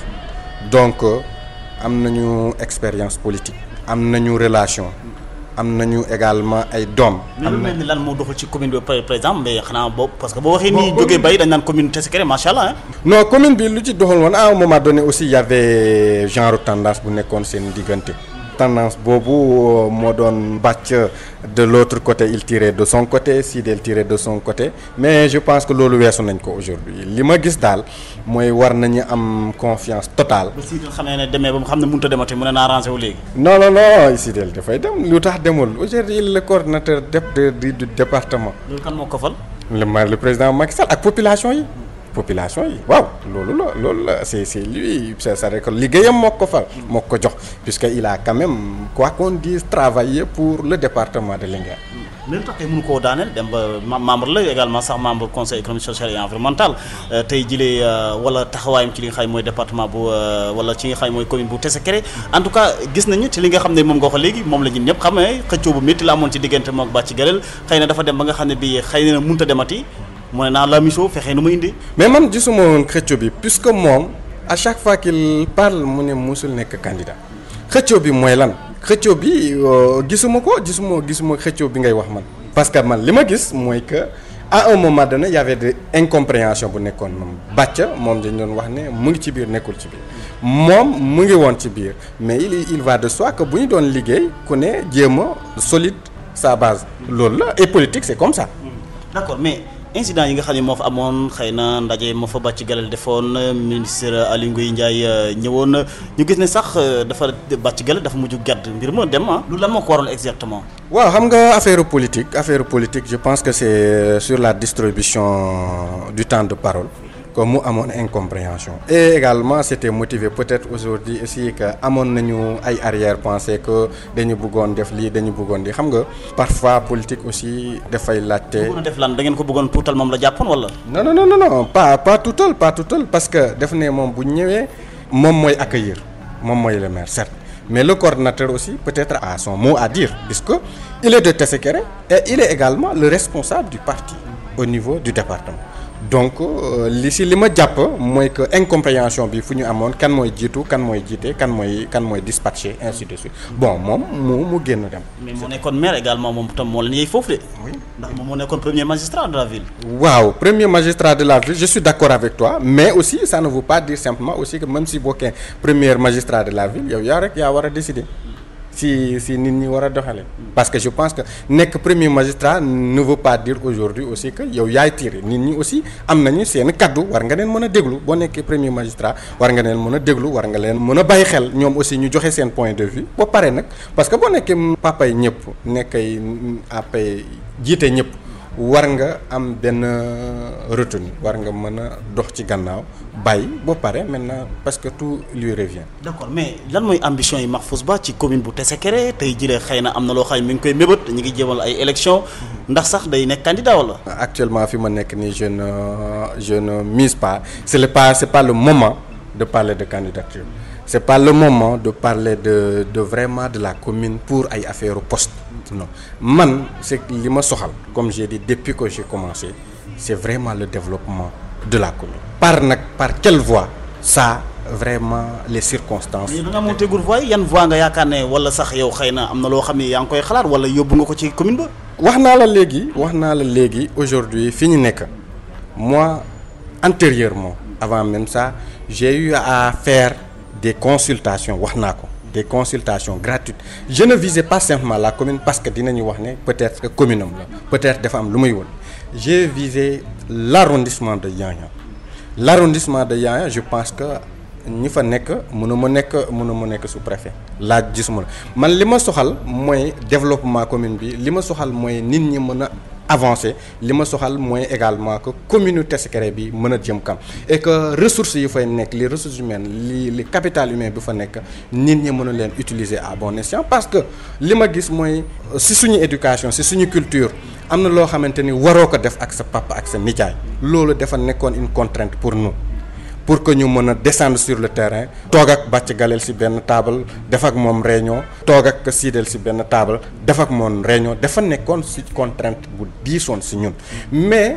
donc am nañu expérience politique am nañu relation am nañu également ay doom. am na lan moo doxul ci commune bi par exemple mais xanaa boobu parce que boo waxee nii jógee bay dañ naan commune TCCRE macha allah. non commune bi lu ci doxul woon à un moment donné aussi y avait genre tendance bu nekkoon seen diggante. tendance boobu moo doon bàcc de l'autre côté il tirait de son côté Sidel tirait de son côté mais je pense que loolu weesu nañ ko aujourd'hui li ma gis daal mooy war nañu am confiance totale. ba Sidel xam ne demee ba mu xam ne mënut a demati mu ne naa arrangé wu léegi. non Sidel dafay dem lu tax demul aujourd'hui le coordonnateur du département. loolu kan moo ko fal. le président Macky Sall ak population yi. waaw loolu la c'est lui c'est-à-dire que liggéeyam moo ko fal moo ko jox puisque il a quand même quoi qu'on dise travaillé pour le département de Linguère. mais lu tax tey mënu koo daaneel dem ba membre la également sax membre conseil économique social et environnemental tey jilee wala taxawaayam ci li nga xam mooy département bu wala ci nga xam mooy commune bu TCCRE en tout cas gis nañu ci li nga xam ne moom nga wax léegi moom la ñun ñëpp xam ne xëccoo bu métti la amoon ci diggante mook Bathie Galel xëy na dafa dem ba nga xam ne bi xëy na mënut a demati mu ne naa la mission fexe nu ma indi. mais man gisuma woon xëccoo bi puisque moom à chaque fois qu'il parle mu ne musul nekk candidat xëccoo bi mooy lan xëccoo bi gisuma xëccoo bi ngay wax man. parce que man li ma gis mooy que à un moment donné y avait de incompréhension bu nekkoon moom Bathie moom dañ doon wax ne mu ngi ci biir nekkul ci biir moom mu ngi woon ci biir mais il va de soi que bu ñu doon liggéey ku ne jéem a solide sa base loolu la et politique c'est comme ça. d'accord mais. incident yi nga xam ne moo fa amoon xëy na ndaje moo fa Bathie Galel defoon ministre Aly Ngouille Ndiaye ñëwoon ñu gis ne sax dafa Bathie Galel dafa mujj gàdd mbir ma dem lu lan moo ko waroon exactement. waaw xam nga affaire politique je pense que c'est sur la distribution du temps de parole que mu amoon incompréhension et également c'était motivé peut-être aujourd'hui aussi que amoon nañu ay arrière-pensée que dañu bëggoon def lii dañu bëggoon di xam nga parfois politique aussi dafay laajte. bëggoon def lan da ngeen ko bëggoon tuutal moom la jàppoon wala. non pas tuutal parce que def ne moom bu ñëwee moom mooy accueillir moom mooy le maire certes mais le coordonnateur aussi peut-être a son mot à dire puisque il est de TCCRE et il est également le responsable du parti au niveau du département. donc li ma jàpp mooy que incompréhension bi fu ñu amoon kan mooy jiitu kan mooy jiite kan mooy dispatché ainsi de suite bon moom mu génn dem. mais moo nekkoon maire également moom tam moo leen yey foofu de. oui ndax moom moo nekkoon premier magistrat de la ville. waaw premier magistrat de la ville je suis d'accord avec toi mais aussi ça ne veut pas dire simplement aussi que même si bokkee premier magistrat de la ville yow yaa war a décider. si nit ñi war a doxale parce que je pense que nekk premier magistrat ne veut pas dire aujourd'hui aussi que yow yaay tiré nit ñi aussi am nañu seen kaddu war nga leen mën a déglu boo nekkee premier magistrat war nga leen mën a déglu war nga leen mën a bàyyi xel ñoom aussi ñu joxe seen point de vue ba pare nag parce que boo nekkee papay ñëpp nekkay apay jiite ñëpp war nga am benn retenue war nga mën a dox ci gannaaw bàyyi ba pare maintenant parce que tout lui revient. d'accord mais lan mooy ambition yi Mahfouz Ba ci commune bu TCCRE tey jëlee xëy na am na loo xam ne mi ngi koy mébét ñu ngi jéemal ay élections ndax sax day nekk candidat wala. actuellement fi ma nekk nii je ne mise pas c'est pas le moment de parler de candidature c'est pas le moment de parler de vraiment de la commune pour ay affaires poste. non man c'est li ma soxal comme j'ai dit depuis que j'ai commencé c'est vraiment le développement de la commune par quelle voie ça vraiment les circonstances. da nga monté gul voie yan voie nga yaakaar ne wala sax yow xëy na am na loo xam ne yaa ngi koy xalaat wala yóbbu nga ko ci commune ba. wax naa la léegi aujourd'hui fi ñu nekk moi antérieurement avant même ça j'ai eu à faire des consultations wax naa ko des consultations gratuites je ne visais pas simplement la commune parce que dinañu wax ne peut-être que commune am la peut-être dafa am lu muy woon j'ai visé l'arrondissement de Yaya je pense que ñi fa nekk mënuma nekk sous-préfet laaj gisuma la man li ma soxal mooy développement commune bi li ma soxal mooy nit ñi mën a avancer li ma soxal mooy également que commune Tessékéré bi mën a jëm kam et que ressources yi fay nekk les ressources humaines li capital humain bi fa nekk nit ñi mën a leen utiliser à bon escient parce que li ma gis mooy si suñu éducation si suñu culture am na loo xamante ni waroo ko def ak sa papa ak sa nijaay loolu dafa nekkoon une contrainte pour nous pour que ñu mën a descendre sur le terrain toog ak bàcc galeel ci benn table def ak moom réunion toog ak siideel ci benn table def ak moom réunion dafa nekkoon ci contrainte bu diisoon ci ñun mais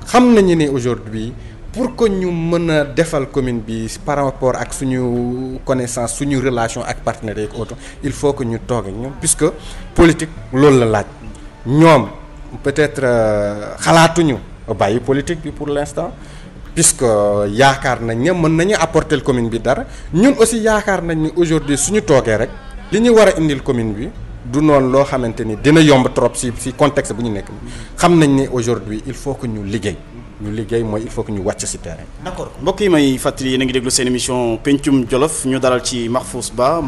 xam nañu ne aujourd'hui pour que ñu mën a defal commune bi par rapport ak suñu connaissance suñu relation ak partenaires yeeg autres il faut que ñu toog ak ñoom puisque politique loolu la laaj ñoom peut-être xalaatuñu bàyyi politique bi pour l'instant puisque yaakaar nañ ne mën nañu apporter commune bi dara ñun aussi yaakaar nañ ni aujourd'hui suñu toogee rek li ñu war a indil commune bi du noonu loo xamante ni dina yomb trop ci contexte bu ñu nekk xam nañ ne aujourd'hui il faut que ñu liggéey mooy il faut que ñu wàcc ci terrain. d'accord mbokk yi may fàttali yéen a ngi déglu seen émission pencum Jolof ñu dalal ci Mahfous Ba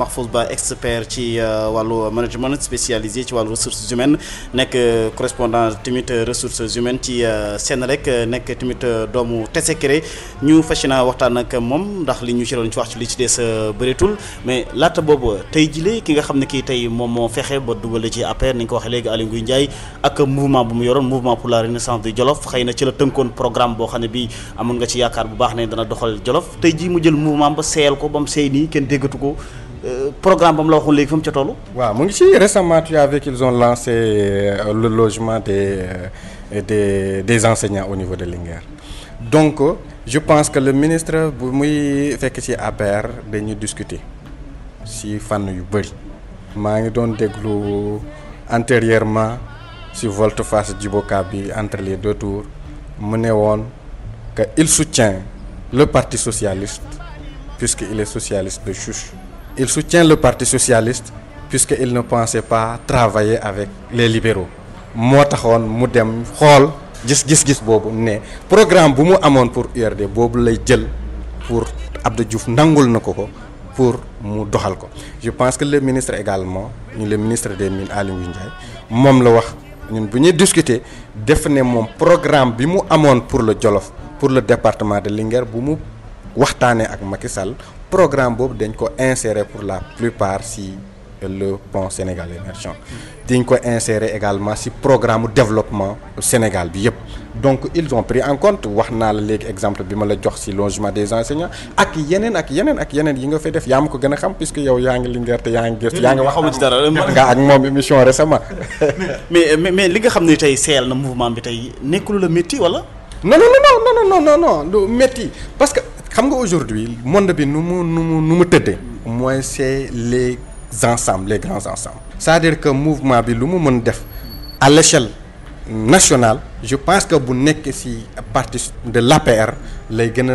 expert ci wàllu management spécialisé ci wàllu ressources humaines nekk correspondant tamit ressources humaines ci Senelec nekk tamit doomu Tessékéré ñu fas yéene waxtaan ak moom ndax li ñu ci doon ci wax ci li ci des bëreetul mais laata boobu tey jile ki nga xam ne kii tey moom moo fexe ba dugal ci APR ni nga ko waxee léegi Aly Ngouille Ndiaye ak mouvement bu mu yoroon mouvement pour la renaissance du Jolof xëy na ci la tënkoon programme boo xam ne bii amoon nga ci yaakaar bu baax ne dana doxal Jolof tey jii mu jël mouvement ba seeyal ko ba mu seey nii kenn déggatu ko programme ba mu la waxoon léegi fa mu ca toll. waaw mu ngi ci récemment tu as vu qu'ils ont lancé le logement des enseignants au niveau de Linguère donc je pense que le ministre bu muy fekk ci APR dañuy discuter ci fànn yu bëri maa ngi doon déglu antérieurement ci volte-face Djiboka bi entre les deux tours mu ne woon que il soutient le parti socialiste puisqu'il est socialiste de souche. Il soutient le parti socialiste puisqu'il ne pensait pas travailler avec les libéraux moo taxoon mu dem xool gis boobu ne programme bu mu amoon pour URD boobu lay jël pour Abdou Diouf nangul na ko pour mu doxal ko. Je pense que le ministre également le ministre des Mines Aly Ngouille Ndiaye moom la wax ñun bu ñuy discuter def ne moom programme bi mu amoon pour le Jolof pour le département de Linguère bu mu waxtaanee ak Macky Sall programme boobu dañ ko insérer pour la plupart si le pont Sénégal émergent dañ ko insérer également si programme développement Sénégal bi yëpp donc ils ont pris en compte wax naa la léegi exemple bi ma la jox si logement des enseignants ak yeneen yi nga fay def yaa ma ko gën a xam puisque yow yaa ngi Linguère te yaa ngi gëstu yaa ngi wax nga ak moom émission récemment mais li nga xam ne tey seeyal na mouvement bi tey nekkul la métti wala non lu métti parce que xam nga aujourd'hui monde bi nu mu tëddee mooy c'est les grands ensembles c'est-à-dire que mouvement bi lu mu mën def à l'échelle nationale je pense que bu nekk ci parti de l'APR lay gën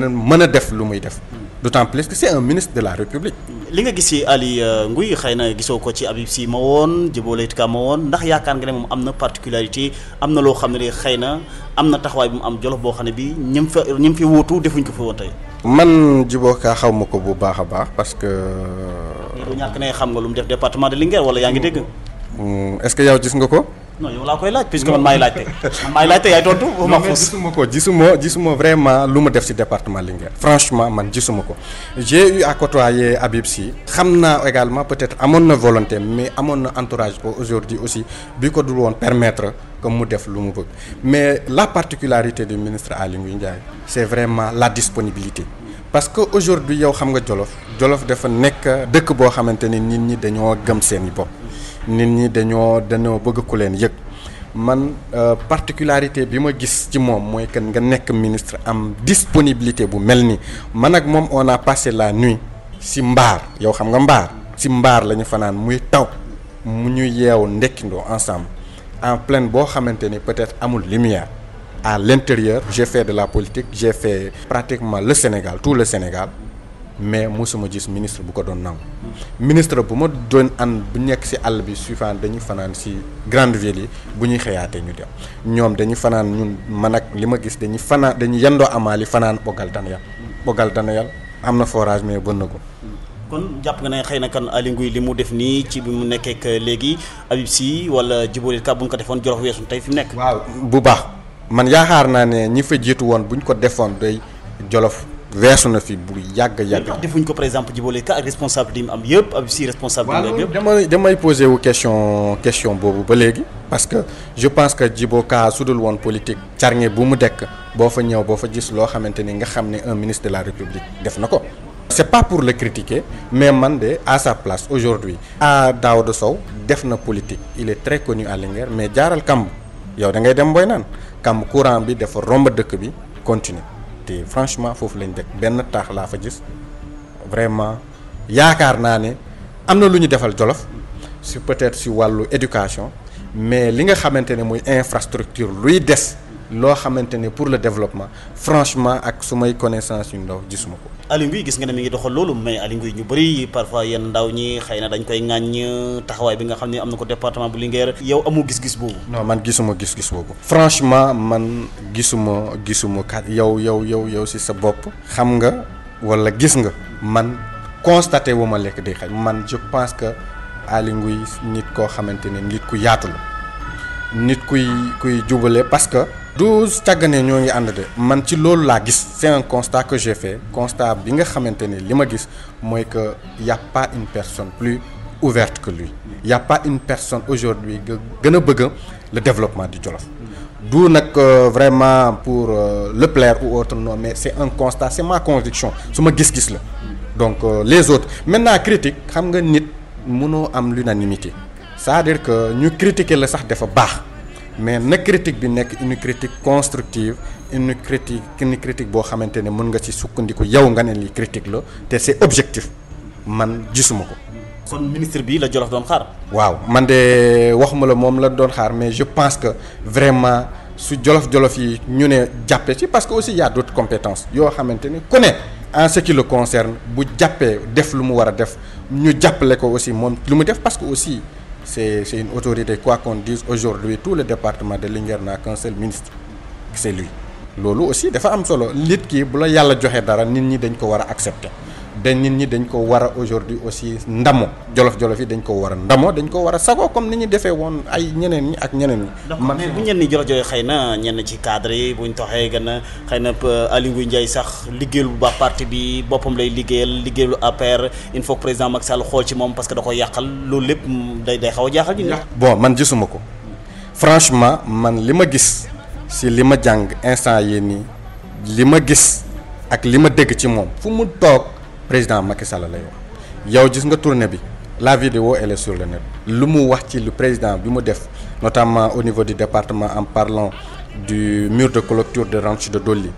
a mën a def lu muy def d'autant plus que c'est un ministre de la République. li nga gis ci Aly Ngouille xëy na gisoo ko ci Habib Sy ma woon Djibo Leyti Ka ma woon ndax yaakaar nga ne moom am na particularité am na loo xam ne xëy na am na taxawaay bu mu am Jolof boo xam ne bii ñim fi wóotu defuñ ko fi woon tey. man Djibo Ka xaw ma ko bu baax a baax parce que. du ñàkk ne xam nga lu mu def département de Linguère wala yaa ngi dégg. est-ce que yow gis nga ko. non yow laa koy laaj puisque man maay laajte yaay tontu. gisuma vraiment lu ma def ci département Linguère franchement man gisuma ko j'ai eu à côtoyer Habib Sy xam naa également peut-être amoon na volonté mais amoon na entourage ko aujourd'hui aussi bi ko dul woon permettre que mu def lu mu bëgg mais la particularité du ministre Aly Ngouille Ndiaye c'est vraiment la disponibilité parce que aujourd'hui yow xam nga Jolof dafa nekk dëkk boo xamante ni nit ñi dañoo gëm seeni bopp nit ñi dañoo bëgg ku leen yëg man particularité bi ma gis ci moom mooy que nga nekk ministre am disponibilité bu mel ni man ak moom on a passé la nuit ci mbaar yow xam nga mbaar ci mbaar la ñu fanaan muy taw mu ñu yeewu ndekkindoo ensemble en plaine boo xamante ni peut-être amul lumière. À l'intérieur j'ai fait de la politique, j'ai fait pratiquement le Sénégal, tout le Sénégal, mais mosuma gis ministre bu ko doon nangu. Ministre bu ma doon ànd bu nekk ci àll bi suivant dañuy fanaan ci grande ville yi bu ñuy xëyaatee ñu dem ñoom dañuy fanaan ñun man ak li ma gis dañuy fanaan dañuy yendoo amaali fanaan bogal dana yàlla am na forage mais bën na ko. kon jàpp nga ne xëy na kan Aly Ngouille li mu def nii ci bi mu nekkee ak léegi Habib Sy wala Djibril Ka bu ñu ko defoon Jolof weesu tey fi mu nekk. waaw bu baax man yaakaar naa ne ñi fa jiitu woon bu ñu ko defoon day Jolof weesu na fi bu yàgg. defuñ ko par exemple Djibril Ka ak responsabilité yi mu am yëpp Habib Sy responsabilité yi yëpp. damay posé wu question boobu ba léegi parce que je pense que Djibo Ka su dul woon politique carñe bu mu dekk boo fa ñëw boo fa gis loo xamante ni nga xam ne un ministre de la République def na ko. C'est pas pour le critiquer mais man de à sa place aujourd'hui à Daouda Sow def na politique il est très connu à Linguère mais jaaral kamb yow da ngay dem boy naan kamb courant bi dafa romb dëkk bi continuer te franchement foofu lañ dëkk benn taax laa fa gis vraiment yaakaar naa ne am na lu ñu defal Jolof si peut-être si wàllu éducation mais li nga xamante ne muy infrastructure luy des loo xamante ne pour le développement franchement ak su may connaissance yu ndaw gisuma ko. Aly Ngouille gis nga ne mi ngi doxal loolu mais Aly Ngouille ñu bëri parfois yenn ndaw ñi xëy na dañ koy ŋàññ taxawaay bi nga xam ne am na ko département bu Linguère yow amoo gis-gis boobu. non man gisuma gis-gis boobu. franchement man gisuma kat yow si sa bopp. xam nga wala gis nga man constaté wu ma lekk day xaj man je pense que Aly Ngouille nit koo xamante ne nit ku yaatu la nit kuy jubale parce que. du càggane ñoo ngi ànd de man ci loolu laa gis c'est un constat que j'ai fait constat bi nga xamante ne li ma gis mooy que y a pas une personne plus ouverte que lui y a pas une personne aujourd'hui gën a bëgg le développement du Jolof du nag vraiment pour le plaire ou autre non mais c'est un constat c'est ma conviction su ma gis-gis la donc les autres maintenant critique xam nga nit mënoo am l'unanimité c'est-à-dire que ñu critiquer la sax dafa baax mais na critique bi nekk une critique constructive une critique boo xamante ne mën nga ci sukkandiku yow nga ne lii critique la te c'est objectif man gisuma ko. kon ministre bi la Jolof doon xaar. waaw man de waxuma la moom la doon xaar mais je pense que vraiment su Jolof yi ñu ne jàppee ci parce que aussi y a d'autres compétences yoo xamante ne ku ne en ce qui le concerne bu jàppee def lu mu war a def ñu jàppale ko aussi moom lu mu def parce que aussi. C'est une autorité quoi qu'on dise aujourd'hui tout le département de Linguère n'a qu'un seul ministre c'est lui loolu aussi dafa am solo nit ki bu la yàlla joxe dara nit ñi dañ ko war a accepter nit ñi dañ ko war a aujourd'hui aussi ndamo Jolof yi dañ ko war a ndamo dañ ko war a sago comme ni ñu defee woon ay ñeneen ñi ak ñeneen ñi. man mais bu ñenn ñi Jolof xëy na ñenn ci cadre yi buñ toxee gën a xëy na Aly Ngouille Ndiaye sax liggéeyul bu baax parti bi boppam lay liggéeyul APR il faut que président Macky Sall xool ci moom parce que da koy yàqal loolu lépp day xaw a jaaxal ñu. bon man gisuma ko franchement man li ma gis si li ma jàng instant yii nii li ma gis ak li ma dégg ci moom fu mu toog. président Macky Sall lay wax yow gis nga tournée bi la vidéo elle est sur le net lu mu wax ci le président bi mu def notamment au niveau du département en parlant du mur de clôture de Ranch de Dolly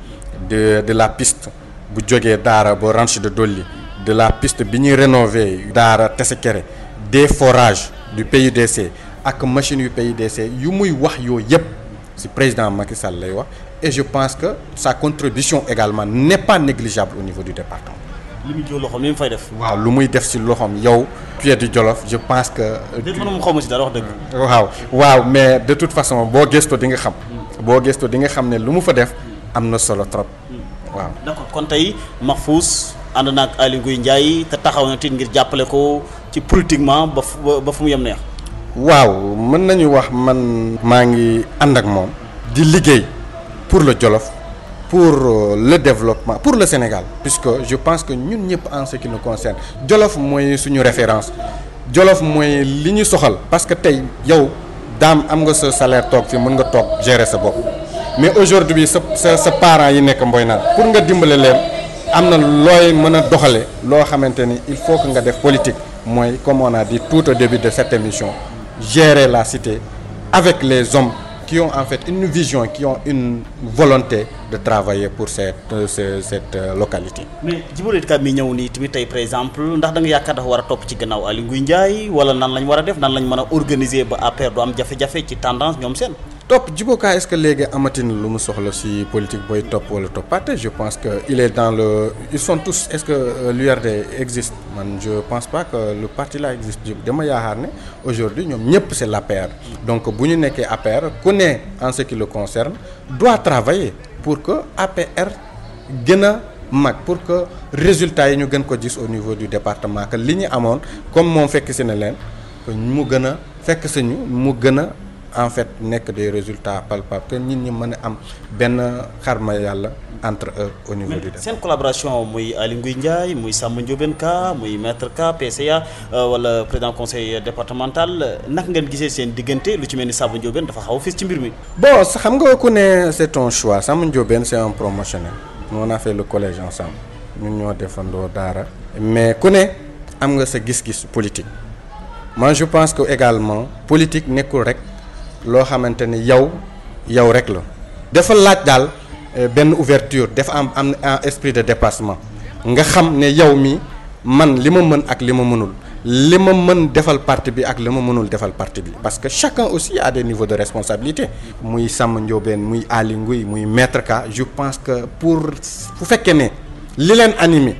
de la piste bu jógee Daara ba Ranch de Dolly de la piste bi ñuy rénover Daara Tessekere des forages du PUDC ak machines yu PUDC yu muy wax yooyu yëpp ci président Macky Sall lay wax et je pense que sa contribution également n'est pas négligeable au niveau du département. li muy jël loxoom li mu fay def. waaw lu muy def ci loxoom yow. pied du Jolof je pense que. déet man moom xaw ma ci dara wax dëgg. waaw mais de toute façon boo gëstoo di nga xam. boo gëstoo di nga xam ne lu mu fa def am na solo trop. waaw d'accord kon tey Mahfouz ànd na ak Aly Ngouille Ndiaye te taxaw na tit ngir jàppale ko ci politiquement ba fu mu yem neex. waaw mën nañu wax man maa ngi ànd ak moom. di liggéey pour le Jolof. pour le développement pour le Sénégal puisque je pense que ñun ñëpp en ce qui nous concerne Jolof mooy suñu référence Jolof mooy li ñu soxal parce que tey yow daam am nga sa salaire toog fii mën nga toog gérer sa bopp mais aujourd'hui sa parents yi nekk mboy naan pour nga dimbale leen am na looy mën a doxale loo xamante ni il faut que nga def politique mooy comme on a dit tout au début de cette émission gérer la cité avec les hommes qui ont en fait une vision, qui ont une volonté de travailler pour cette localité. mais Djibril Ka mi ñëw nii tamit tey par exemple ndax da nga yaakaar dafa war a topp ci gannaaw Aly Ngouille Ndiaye wala nan lañ war a def nan lañ mën a organiser ba APR du am jafe-jafe ci tendance ñoom seen. Top Djibo Ka est-ce que léegi amatina lu mu soxla ci politique booy topp wala toppaate je pense que il est dans le ils sont tous est-ce que l'URD existe man je pense pas que le parti là existe dama yaakaar ne aujourd'hui ñoom ñëpp c'est l'APR donc bu ñu nekkee APR ku ne en ce qui le concerne doit travailler pour que APR gën a mag pour que résultats yi ñu gën ko gis au niveau du département que li ñu amoon comme moom fekk si ne leen mu gën a fekk si ñu mu gën a en fait nekk des résultats palpables que nit ñi mën a am benn xarma yàlla entre eux au niveau du département. seen collaboration muy Aly Ngouille Ndiaye muy Samba Ndiobène Ka muy maître Ka PCA wala président conseil départemental naka ngeen gisee seen diggante lu ci mel ni Samba Ndiobène dafa xaw a fës ci mbir mi. bon xam nga ku ne c'est ton choix Samba Ndiobène c'est un promotionnel on a fait le collège ensemble ñun ñoo defandoo daara mais ku ne am nga sa gis-gis politique moi je pense que également politique nekkul rek. loo xamante ne yow rek la dafa laaj daal benn ouverture dafa am esprit de dépassement nga xam ne yow mi man li ma mën ak li ma mënul li ma mën defal parti bi ak li ma mënul defal parti bi parce que chacun aussi a des niveaux de responsabilité muy Samba Ndiobène muy Aly Ngouille muy maître Ka je pense que pour bu fekkee ne li leen animé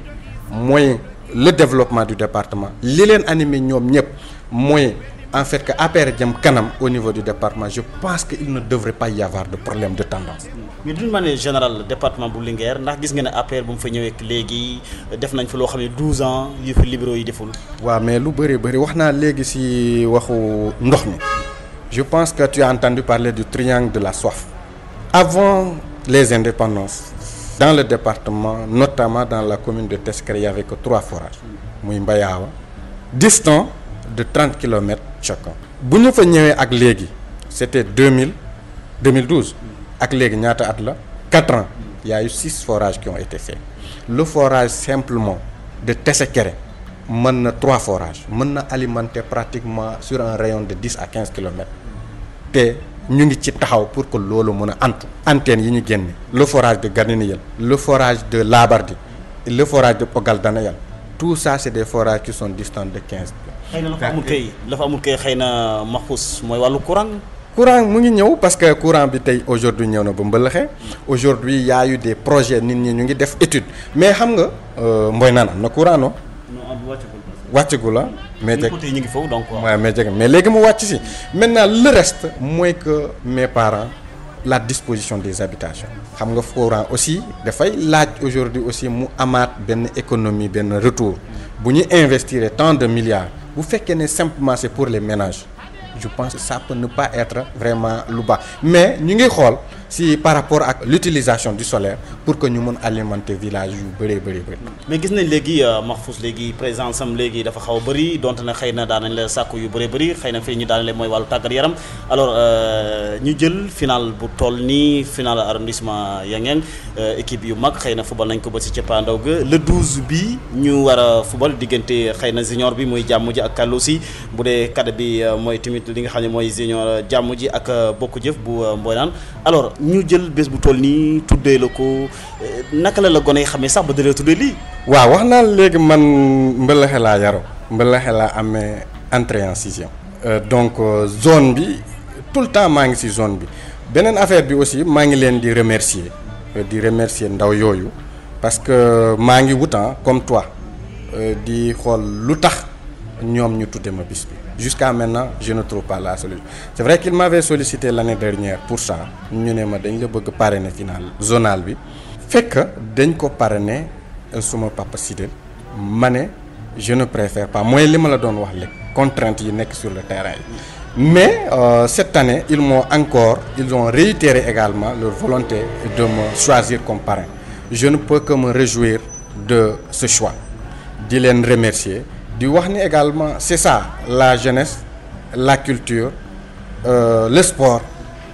mooy le développement du département li leen animé ñoom ñëpp mooy en fait que APR jëm kanam au niveau du département je pense que il ne devrait pas y avoir de problème de tendance. mais d'une manière générale département bu Linguère ndax gis nga ne APR bu mu fa ñëwee léegi def nañ fa loo xam ne 12 ans yu fi libéraux yi deful. waaw mais lu bëri wax naa léegi ci waxu ndox mi je pense que tu as entendu parler du triangle de la soif. avant les indépendances dans le département notamment dans la commune de Tescré il y avait que 3 forages muy Mbayawa distant de 30 kilomètres chacun bu ñu fa ñëwee ak léegi c'était 2012 ak léegi ñaata at la 4 ans il y a eu 6 forages qui ont été faits le forage simplement de Tescré mën na 3 forages mën na alimenter pratiquement sur un rayon de 10 à 15 kilomètres te ñu ngi ci taxaw pour que loolu mën a antu antennes yi ñu génne le forage de Ganiniyel le forage de Labardi le forage de Pogal Danayal tout ça c'est des forages qui sont distants de 15. xëy na la fa amul kay xëy na Mahfous mooy wàllu courant mu ngi ñëw parce que courant bi tey aujourd'hui ñëw na ba Mbëlëxe aujourd'hui y a eu des projets nit ñi ñu ngi def étude mais xam nga Mboy naan am na courant non wàccagu la mais ñu ngi foofu donc waaw mais léegi mu wàcc si maintenant le reste mooy que mes parents la disposition des habitations xam nga courant aussi dafay laaj aujourd'hui aussi mu amaat benn économie benn retour bu ñu investir tant de milliards bu fekkee ne simplement c'est pour les ménages je pense que ça peut ne pas être vraiment lu baax mais ñu ngi xool si par rapport ak l'utilisation du solaire pour que ñu mën alimenter village yu bëri. mais gis nañ léegi Mahfous léegi présence am léegi dafa xaw a bëri donte na xëy na daan nañ la sàkku yu bëri xëy na fii ñu daanale mooy wàllu tàggat yaram alors ñu jël final bu toll nii final arrondissement Yangeng équipe yu mag xëy na football nañ ko ba si cappaandaw ga le 12 bi ñu war a football diggante xëy na junior bi muy jàmm ji ak Kalosi bu dee cadet bi mooy tamit li nga xam ne mooy junior jàmm ji ak bokku jëf bu Mboynaan alors ñu jël bés bu toll nii tuddee la ko naka la gone yi xamee sax ba dalee tuddee lii. waaw wax naa léegi man Mbëlëxe laa yaroo Mbëlëxe laa amee entrée en 6e donc zone bi tout le temps maa ngi ci zone bi beneen affaire bi aussi maa ngi leen di remercier ndaw yooyu parce que maa ngi wutan comme toi di xool lu tax ñoom ñu tudde ma bis bi jusqu'à maintenant je ne trouve pas la solution c'est vrai qu'il m'avait sollicité l'année dernière pour ça ñu ne ma dañ la bëgg parrainer final zonal bi fekk dañ ko parrainer suma papa Sidel ma ne je ne préfère pas mooy li ma la doon wax léegi contraintes yi nekk sur le terrain yi mais cette année ils ont réitéré également leur volonté de me choisir comme parrain je ne peux que me réjouir de ce choix di leen remercier di wax ni également c'est ça la jeunesse la culture le sport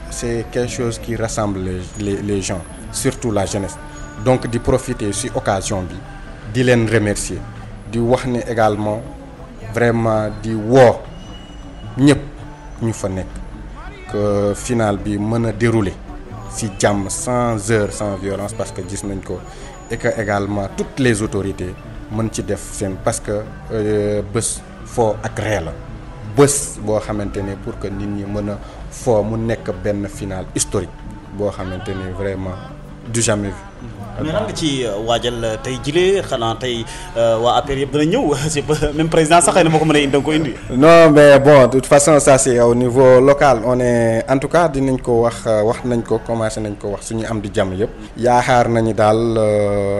c'est quelque chose qui rassemble les gens surtout la jeunesse donc di profiter ci occasion bi di leen remercier di wax ni également vraiment di woo ñëpp ñu fa nekk que finale bi mën a dérouler ci jàmm sans heurts sans violence parce que gis nañ ko et que également toutes les autorités mën ci def seen parce que bés foo ak ree la bés boo xamante ne pour que nit ñi mën a foo mu nekk benn finale historique boo xamante ne vraiment du jamais vu. mais nan nga ci waajal tey jile xanaa tey waa APR yëpp dana ñëw c'est pas même président sax xëy na moo ko mën a indi da nga ko indi. non mais bon de toute façon ça c'est au niveau local on est en tout cas dinañ ko wax nañ ko commencé nañ ko wax suñu am di jàmm yëpp. yaakaar nañu daal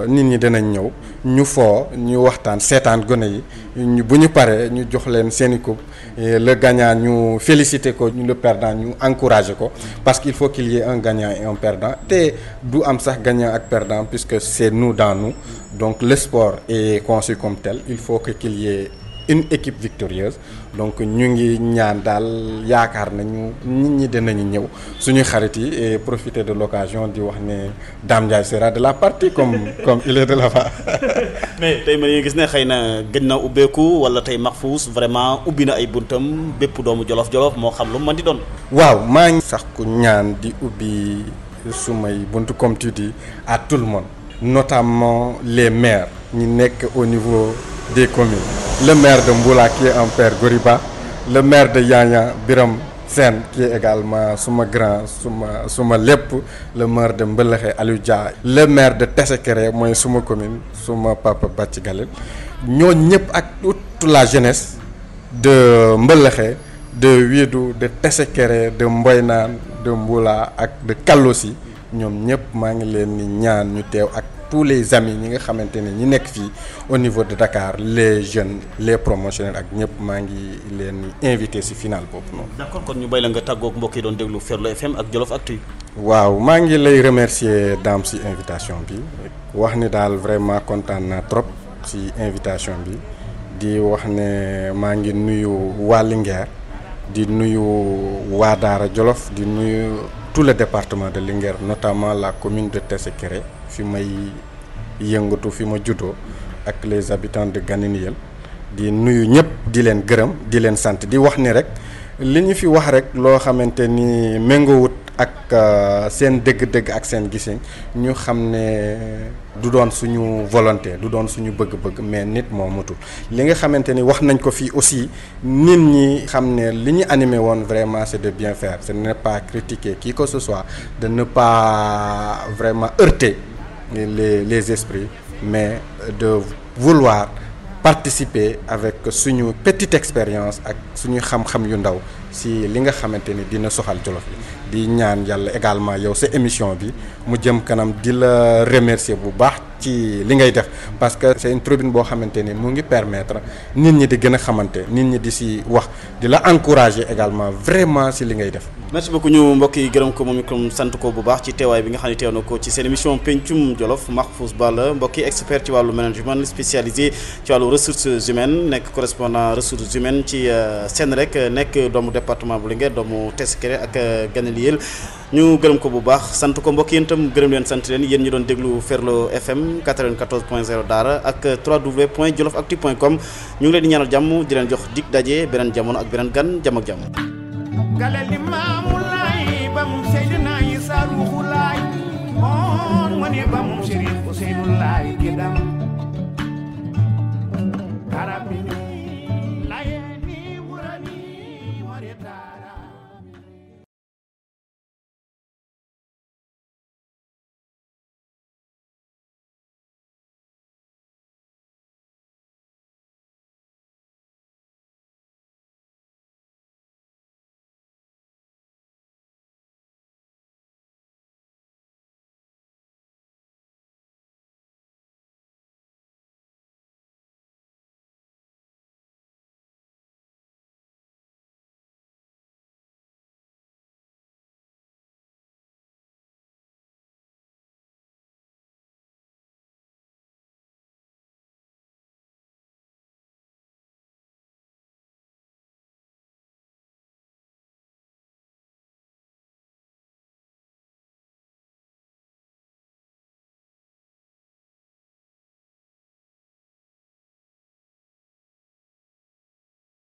nit ñi danañ ñëw ñu foo ñu waxtaan seetaan gone yi ñu bu ñu paree ñu jox leen seeni coupe le gagnant ñu féliciter ko ñu le perdant ñu encourager ko parce qu'il faut qu'il y ait un gagnant et un perdant te du am sax gagnant ak perdant puisque c'est nous dans nous donc le sport est conçu comme tel il faut qu'il y ait une équipe victorieuse donc ñu ngi ñaan daal yaakaar nañu nit ñi dinañu ñëw suñu xarit yi et profiter de l'occasion di wax ne Dame Ndiaye sera de la partie comme il est de là-bas. mais tey ma ngi gis ne xëy na gëj na ubbeeku wala tey Mahfouz vraiment ubbi na ay buntam bépp doomu jolof moo xam lu man di doon. waaw maa ngi sax ku ñaan di ubbi sumay buntu comme tu dis à tout le monde notamment les maires ñi nekk au niveau des communes. Le maire de Mboula qui est un père Goriba, le maire de Yanya Biram Sen qui est également suma grand suma lépp, le maire de Mbelexe Aliou Dia, le maire de Tessekere mooy suma commune suma papa Bàcci Galel ñoo ñëpp ak toute la jeunesse de Mbelexe de Wiedu de Tessekere de Mboynaan de Mboula ak de Kalosi ñoom ñëpp maa ngi leen ni ñaan ñu teew ak tous les amis ñi nga xamante ne ñi nekk fii au niveau de Dakar les jeunes les promotionnaires ak ñëpp maa ngi leen invité ci finale boobu noonu. d'accord kon ñu bay la nga tàggoog mbokk yi doon déglu Ferlo FM ak Jolof Actu. waaw maa ngi lay remercier Dame ci invitation bi wax ni daal vraiment kontaan naa trop ci invitation bi di wax ne maa ngi nuyu waa Linguère di nuyu waa Daara Jolof di nuyu tout le département de Linguère notamment la commune de Tessekere fi may yëngatu fi ma juddoo ak les habitants de Ganiniyel di nuyu ñëpp di leen gërëm di leen sant di wax ni rek li ñu fi wax rek loo xamante ni méngoowut ak seen dëgg-dëgg ak seen gisin ñu xam ne du doon suñu volonté du doon suñu bëgg-bëgg mais nit moo matul li nga xamante ni wax nañ ko fii aussi nit ñi xam ne li ñu animé woon vraiment c'est de bien faire ce n'est pas critiquer qui que ce soit de ne pas vraiment heurter les esprits mais de vouloir participer avec suñu petite expérience ak suñu xam-xam yu ndaw si li nga xamante ni dina soxal Jolof bi di ñaan yàlla également yow sa émission bi mu jëm kanam di la remercier bu baax ci li ngay def parce que c'est une tribune boo xamante ni mu ngi permettre nit ñi di gën a xamante nit ñi di si wax di la encourager également vraiment si li ngay def. merci beaucoup ñu mbokk yi gërëm ko moom itam sant ko bu baax ci teewaay bi nga xam ne teew na ko ci seen émission pencum Jolof Mahfouz Ba la mbokk yi expert ci wàllu management spécialisé ci wàllu ressources humaines nekk correspondant ressources humaines ci Senelec nekk doomu département bu Linguère doomu Tessekere ak Ganiniyel ñu gërëm ko bu baax sant ko mbokk yéen itam gërëm leen sant leen yéen ñu doon déglu Ferlo FM 94.0 Daara ak www.jolofactu.com ñu ngi leen di ñaanal jàmm di leen jox dig daje beneen jamono ak beneen gan jàmm ak jàmm.